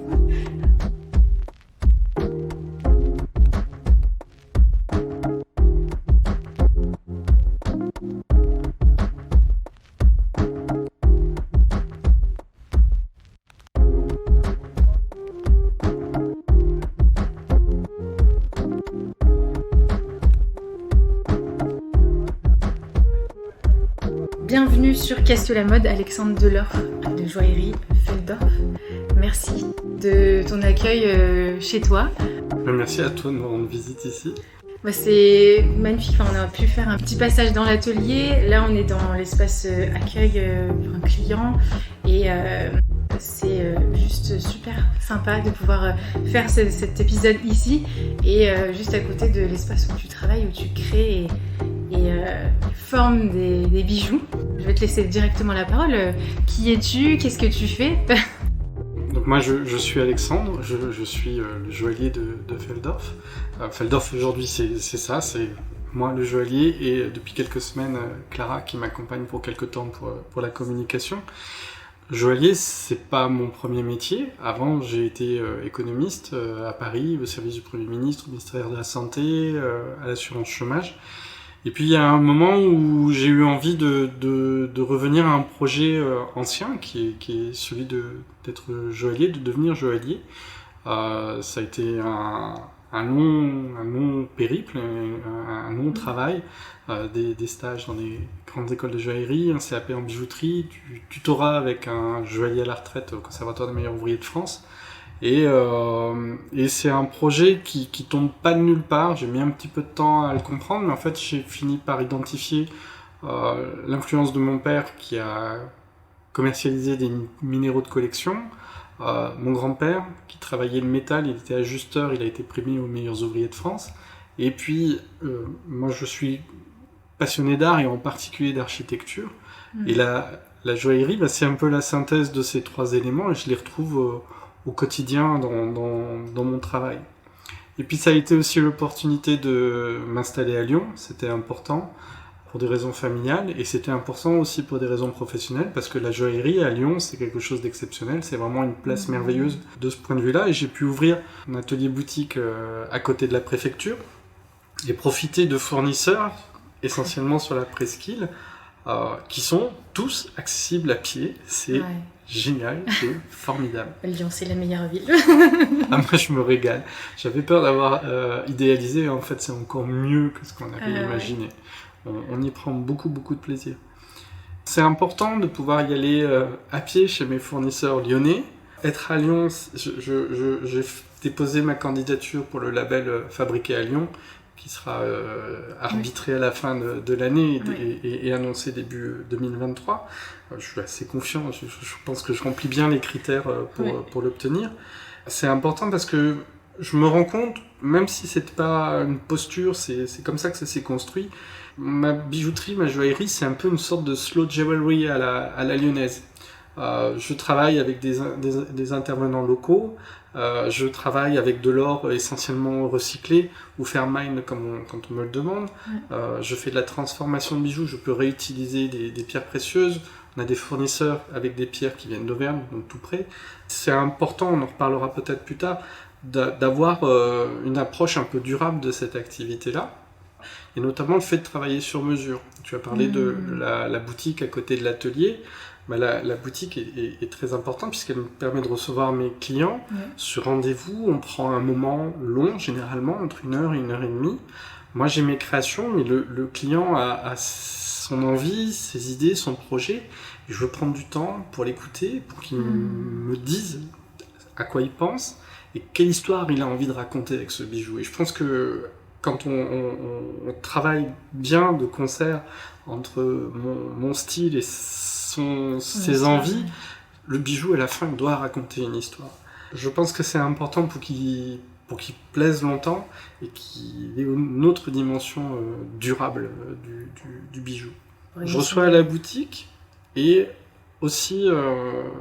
Bienvenue sur Qu'est-ce que la mode, Alexandre Delorf de Joaillerie Feldorf. Merci de ton accueil chez toi. Merci à toi de nous rendre visite ici. C'est magnifique, on a pu faire un petit passage dans l'atelier. Là on est dans l'espace accueil pour un client et c'est juste super sympa de pouvoir faire cet épisode ici et juste à côté de l'espace où tu travailles, où tu crées et formes des bijoux. Je vais te laisser directement la parole. Qui es-tu? Qu'est-ce que tu fais? Donc moi je suis Alexandre, je suis le joaillier de Feldorf. Feldorf aujourd'hui c'est ça, c'est moi le joaillier et depuis quelques semaines Clara qui m'accompagne pour quelques temps pour la communication. Joaillier, c'est pas mon premier métier. Avant, j'ai été économiste à Paris, au service du Premier ministre, au ministère de la Santé, à l'assurance chômage. Et puis il y a un moment où j'ai eu envie de revenir à un projet ancien qui est celui d'être joaillier, de devenir joaillier. Ça a été un long périple, un long travail, des stages dans des grandes écoles de joaillerie, un CAP en bijouterie, du tutorat avec un joaillier à la retraite au Conservatoire des meilleurs ouvriers de France. Et c'est un projet qui tombe pas de nulle part. J'ai mis un petit peu de temps à le comprendre, mais en fait j'ai fini par identifier l'influence de mon père qui a commercialisé des minéraux de collection, mon grand-père qui travaillait le métal, il était ajusteur, il a été primé aux meilleurs ouvriers de France. Et puis moi je suis passionné d'art et en particulier d'architecture. Et la joaillerie, c'est un peu la synthèse de ces trois éléments et je les retrouve au quotidien dans mon travail. Et puis ça a été aussi l'opportunité de m'installer à Lyon, c'était important pour des raisons familiales et c'était important aussi pour des raisons professionnelles parce que la joaillerie à Lyon c'est quelque chose d'exceptionnel, c'est vraiment une place merveilleuse de ce point de vue-là et j'ai pu ouvrir un atelier boutique à côté de la préfecture et profiter de fournisseurs essentiellement sur la presqu'île qui sont tous accessibles à pied. C'est génial, c'est formidable. Lyon, c'est la meilleure ville. Moi, je me régale. J'avais peur d'avoir idéalisé, en fait, c'est encore mieux que ce qu'on avait imaginé. On y prend beaucoup, beaucoup de plaisir. C'est important de pouvoir y aller à pied chez mes fournisseurs lyonnais. Être à Lyon, j'ai déposé ma candidature pour le label Fabriqué à Lyon, qui sera arbitré à la fin de l'année et annoncé début 2023. Je suis assez confiant, je pense que je remplis bien les critères pour l'obtenir. C'est important parce que je me rends compte, même si c'est pas une posture, c'est comme ça que ça s'est construit, ma bijouterie, ma joaillerie, c'est un peu une sorte de slow jewelry à la lyonnaise. Je travaille avec des intervenants locaux, je travaille avec de l'or essentiellement recyclé ou fairmine quand on me le demande. Je fais de la transformation de bijoux, je peux réutiliser des pierres précieuses. On a des fournisseurs avec des pierres qui viennent d'Auvergne, donc tout près. C'est important, on en reparlera peut-être plus tard, d'avoir une approche un peu durable de cette activité-là. Et notamment le fait de travailler sur mesure. Tu as parlé de la boutique à côté de l'atelier. La boutique est très importante puisqu'elle me permet de recevoir mes clients sur rendez-vous. On prend un moment long, généralement, entre 1 heure et 1 heure et demie. Moi, j'ai mes créations, mais le client a son envie, ses idées, son projet. Et je veux prendre du temps pour l'écouter, pour qu'il me dise à quoi il pense et quelle histoire il a envie de raconter avec ce bijou. Et je pense que quand on travaille bien de concert entre mon style et ses envies, le bijou à la fin doit raconter une histoire. Je pense que c'est important pour qu'il plaise longtemps et qu'il ait une autre dimension durable du bijou. Je reçois à la boutique et aussi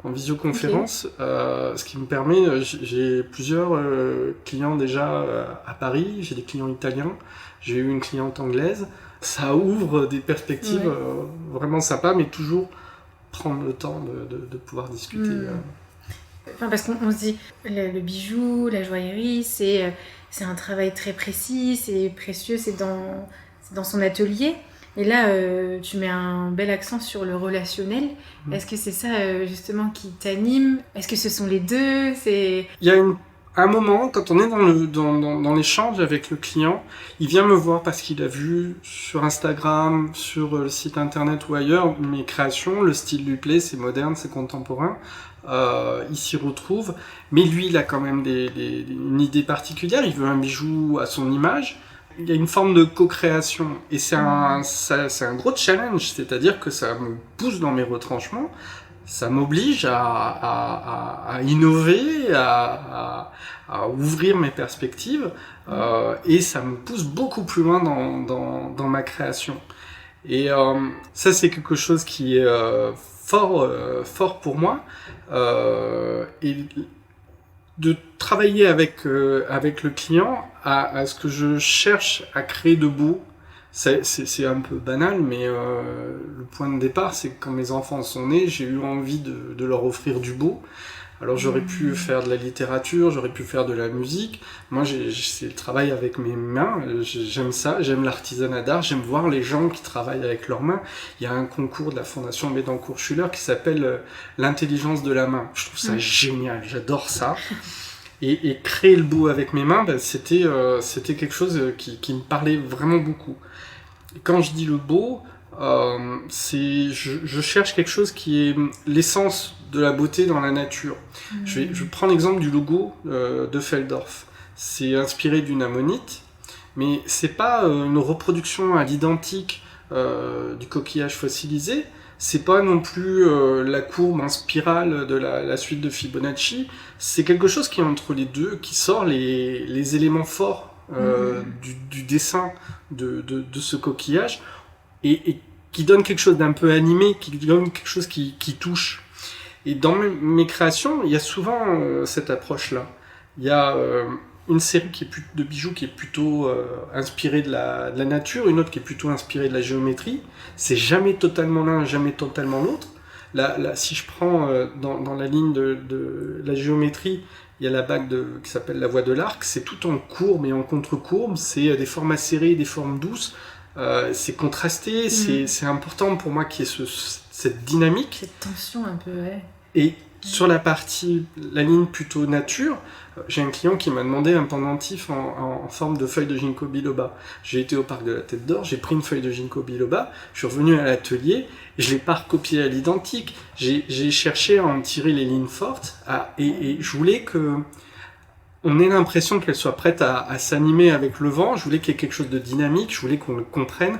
en visioconférence, ce qui me permet, j'ai plusieurs clients déjà à Paris, j'ai des clients italiens, j'ai eu une cliente anglaise. Ça ouvre des perspectives vraiment sympas, mais toujours prendre le temps de pouvoir discuter. Enfin, parce qu'on se dit, le bijou, la joaillerie, c'est un travail très précis, c'est précieux, c'est dans son atelier. Et là, tu mets un bel accent sur le relationnel. Est-ce que c'est ça, justement, qui t'anime ? Est-ce que ce sont les deux ? Il y a un moment, quand on est dans l'échange avec le client, il vient me voir parce qu'il a vu sur Instagram, sur le site internet ou ailleurs, mes créations, le style lui plaît, c'est moderne, c'est contemporain, il s'y retrouve, mais lui, il a quand même une idée particulière, il veut un bijou à son image. Il y a une forme de co-création et c'est un gros challenge, c'est-à-dire que ça me pousse dans mes retranchements, ça m'oblige à innover, à ouvrir mes perspectives et ça me pousse beaucoup plus loin dans ma création. Et ça, c'est quelque chose qui est fort pour moi. Et de travailler avec le client à ce que je cherche à créer de beau. C'est un peu banal, mais le point de départ, c'est que quand mes enfants sont nés, j'ai eu envie de leur offrir du beau. Alors j'aurais pu faire de la littérature, j'aurais pu faire de la musique. Moi, c'est le travail avec mes mains. J'aime ça, j'aime l'artisanat d'art, j'aime voir les gens qui travaillent avec leurs mains. Il y a un concours de la Fondation Bédancourt-Schuller qui s'appelle l'intelligence de la main. Je trouve ça génial, j'adore ça. Et créer le beau avec mes mains, c'était quelque chose qui me parlait vraiment beaucoup. Et quand je dis le beau, je cherche quelque chose qui est l'essence de la beauté dans la nature. Je prends l'exemple du logo de Feldorf. C'est inspiré d'une ammonite, mais c'est pas une reproduction à l'identique du coquillage fossilisé. C'est pas non plus la courbe en spirale de la suite de Fibonacci. C'est quelque chose qui est entre les deux, qui sort les éléments forts du dessin de ce coquillage et qui donne quelque chose d'un peu animé, qui donne quelque chose qui touche. Et dans mes créations, il y a souvent cette approche-là. Il y a une série de bijoux qui est plutôt inspirée de la nature, une autre qui est plutôt inspirée de la géométrie. C'est jamais totalement l'un, jamais totalement l'autre. Là, si je prends dans la ligne de la géométrie, il y a la bague qui s'appelle la voie de l'arc. C'est tout en courbe et en contre-courbe. C'est des formes acérées, des formes douces. C'est contrasté. C'est important pour moi qu'il y ait cette dynamique. Cette tension un peu, ouais. Et sur la ligne plutôt nature, j'ai un client qui m'a demandé un pendentif en forme de feuille de ginkgo biloba. J'ai été au parc de la Tête d'Or, j'ai pris une feuille de ginkgo biloba, je suis revenu à l'atelier, et je ne l'ai pas recopié à l'identique. J'ai cherché à en tirer les lignes fortes, et je voulais on ait l'impression qu'elle soit prête à s'animer avec le vent. Je voulais qu'il y ait quelque chose de dynamique, je voulais qu'on le comprenne,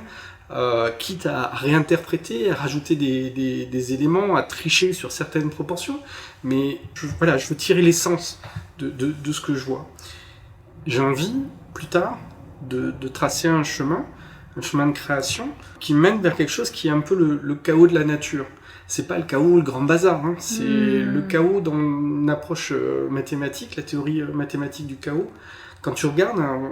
quitte à réinterpréter, à rajouter des éléments, à tricher sur certaines proportions. Mais je veux tirer l'essence de ce que je vois. J'ai envie, plus tard, de tracer un chemin de création qui mène vers quelque chose qui est un peu le chaos de la nature. C'est pas le chaos, le grand bazar, hein. C'est le chaos dans une approche mathématique, la théorie mathématique du chaos. Quand tu regardes un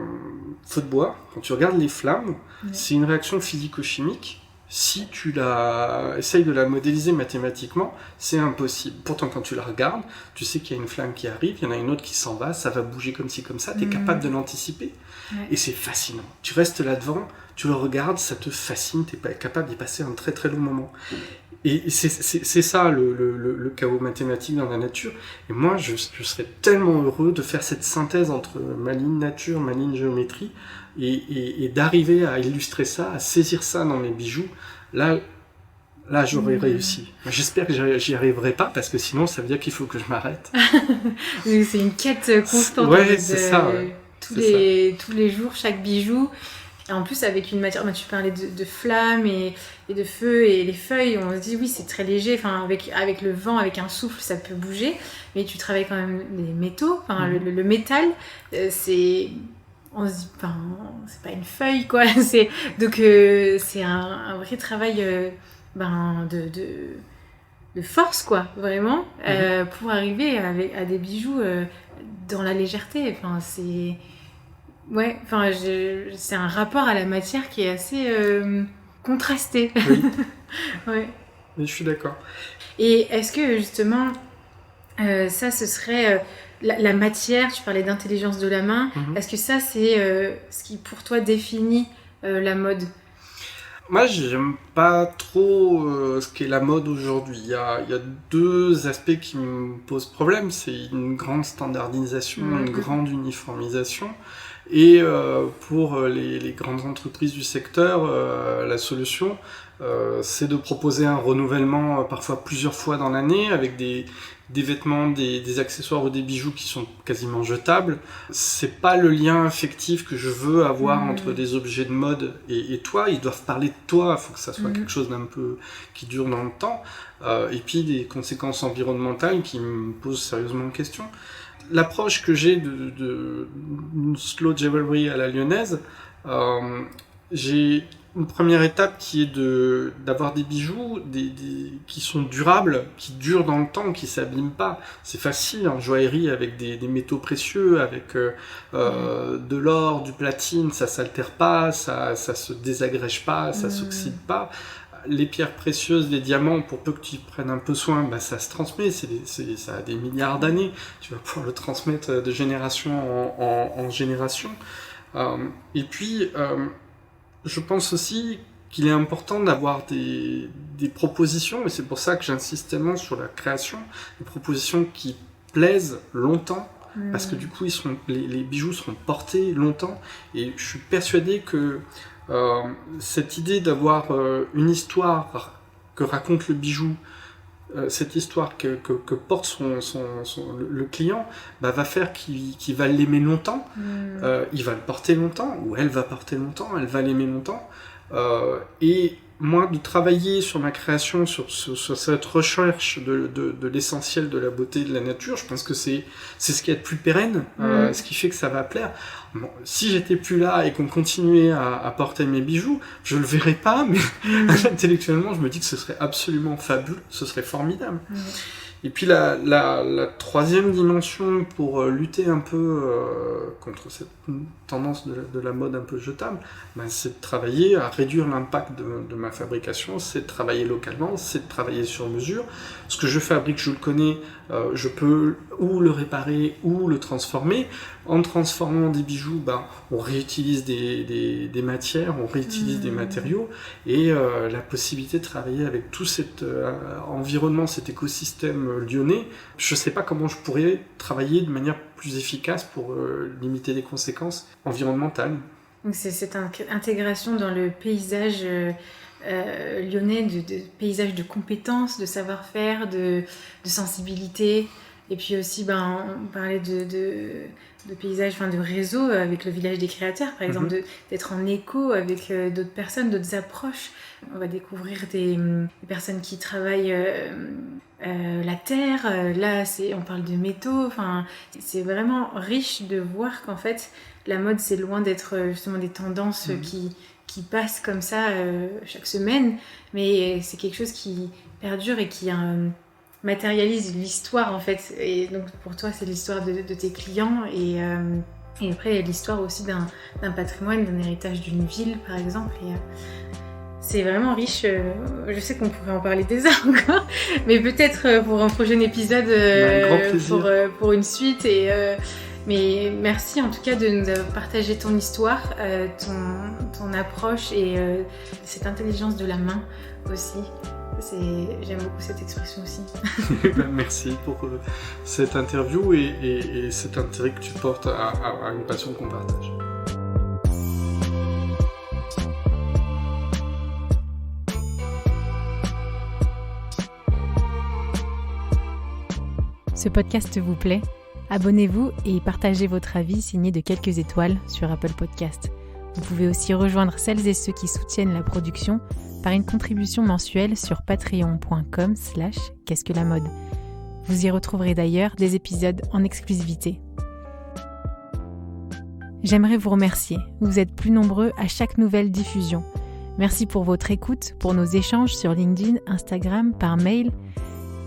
feu de bois, quand tu regardes les flammes, c'est une réaction physico-chimique. Si tu essayes de la modéliser mathématiquement, c'est impossible. Pourtant, quand tu la regardes, tu sais qu'il y a une flamme qui arrive, il y en a une autre qui s'en va, ça va bouger comme ci, comme ça, tu es capable de l'anticiper. Et c'est fascinant. Tu restes là-devant, tu le regardes, ça te fascine, tu es capable d'y passer un très très long moment. Et c'est ça le chaos mathématique dans la nature. Et moi, je serais tellement heureux de faire cette synthèse entre ma ligne nature, ma ligne géométrie, et d'arriver à illustrer ça, à saisir ça dans mes bijoux. Là j'aurais réussi. J'espère que j'y arriverai pas, parce que sinon, ça veut dire qu'il faut que je m'arrête. C'est une quête constante. Ouais, c'est ça. Ouais. Tous les jours, chaque bijou. Et en plus, avec une matière, tu parlais de flammes et de feu, et les feuilles, on se dit oui, c'est très léger, enfin, avec le vent, avec un souffle, ça peut bouger, mais tu travailles quand même les métaux, enfin, le métal, on se dit, c'est pas une feuille, quoi. Donc, c'est un vrai travail de force, quoi, vraiment, pour arriver à des bijoux dans la légèreté. Enfin, c'est un rapport à la matière qui est assez contrasté. Oui. Ouais. Mais je suis d'accord. Et est-ce que justement, ça, ce serait la matière, tu parlais d'intelligence de la main, est-ce que ça, c'est ce qui pour toi définit la mode ? Moi, j'aime pas trop ce qu'est la mode aujourd'hui. Il y a deux aspects qui me posent problème. C'est une grande standardisation, une grande uniformisation. Et pour les grandes entreprises du secteur, la solution, c'est de proposer un renouvellement parfois plusieurs fois dans l'année, avec des vêtements, des accessoires ou des bijoux qui sont quasiment jetables. C'est pas le lien affectif que je veux avoir entre des objets de mode et toi. Ils doivent parler de toi, il faut que ça soit quelque chose d'un peu qui dure dans le temps. Et puis des conséquences environnementales qui me posent sérieusement question. L'approche que j'ai de slow jewelry à la lyonnaise, j'ai une première étape qui est d'avoir des bijoux qui sont durables, qui durent dans le temps, qui ne s'abîment pas. C'est facile en joaillerie avec des métaux précieux, avec de l'or, du platine, ça ne s'altère pas, ça ne se désagrège pas, ça ne s'oxyde pas. Les pierres précieuses, les diamants, pour peu que tu prennes un peu soin, ça se transmet, ça a des milliards d'années, tu vas pouvoir le transmettre de génération en génération. Et puis, je pense aussi qu'il est important d'avoir des propositions, et c'est pour ça que j'insiste tellement sur la création, des propositions qui plaisent longtemps, parce que du coup, les bijoux seront portés longtemps, et je suis persuadé que cette idée d'avoir une histoire que raconte le bijou, cette histoire que porte le client, va faire qu'il va l'aimer longtemps, il va le porter longtemps, ou elle va porter longtemps, elle va l'aimer longtemps. Et moi, de travailler sur ma création, sur cette recherche de l'essentiel de la beauté de la nature, je pense que c'est ce qui est le plus pérenne, ce qui fait que ça va plaire. Bon, si j'étais plus là et qu'on continuait à porter mes bijoux, je le verrais pas, mais intellectuellement, je me dis que ce serait absolument fabuleux, ce serait formidable. Et puis la troisième dimension pour lutter un peu contre cette tendance de la mode un peu jetable, c'est de travailler à réduire l'impact de ma fabrication, c'est de travailler localement, c'est de travailler sur mesure. Ce que je fabrique, je le connais, je peux ou le réparer ou le transformer. En transformant des bijoux, on réutilise des matières, on réutilise des matériaux, et la possibilité de travailler avec tout cet environnement, cet écosystème même lyonnais, je ne sais pas comment je pourrais travailler de manière plus efficace pour limiter les conséquences environnementales. Donc c'est cette intégration dans le paysage lyonnais, de paysage de compétences, de savoir-faire, de sensibilité. Et puis aussi, on parlait de paysage, de réseau avec le village des créateurs, par exemple, d'être en écho avec d'autres personnes, d'autres approches. On va découvrir des personnes qui travaillent la terre. Là, on parle de métaux. C'est vraiment riche de voir qu'en fait, la mode, c'est loin d'être justement des tendances qui passent comme ça chaque semaine, mais c'est quelque chose qui perdure et qui matérialise l'histoire en fait. Et donc pour toi, c'est l'histoire de tes clients et après, il y a l'histoire aussi d'un patrimoine, d'un héritage d'une ville, par exemple. Et c'est vraiment riche. Je sais qu'on pourrait en parler des heures encore, mais peut-être pour un prochain épisode, pour une suite. Mais merci en tout cas de nous avoir partagé ton histoire, ton approche et cette intelligence de la main aussi. J'aime beaucoup cette expression aussi. Merci pour cette interview et cet intérêt que tu portes à une passion qu'on partage. Ce podcast vous plaît ? Abonnez-vous et partagez votre avis signé de quelques étoiles sur Apple Podcast. Vous pouvez aussi rejoindre celles et ceux qui soutiennent la production par une contribution mensuelle sur patreon.com/qu'est-ce que la mode. Vous y retrouverez d'ailleurs des épisodes en exclusivité. J'aimerais vous remercier. Vous êtes plus nombreux à chaque nouvelle diffusion. Merci pour votre écoute, pour nos échanges sur LinkedIn, Instagram, par mail.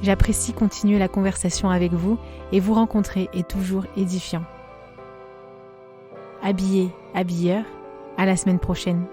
J'apprécie continuer la conversation avec vous et vous rencontrer est toujours édifiant. Habillés, habilleurs, à la semaine prochaine.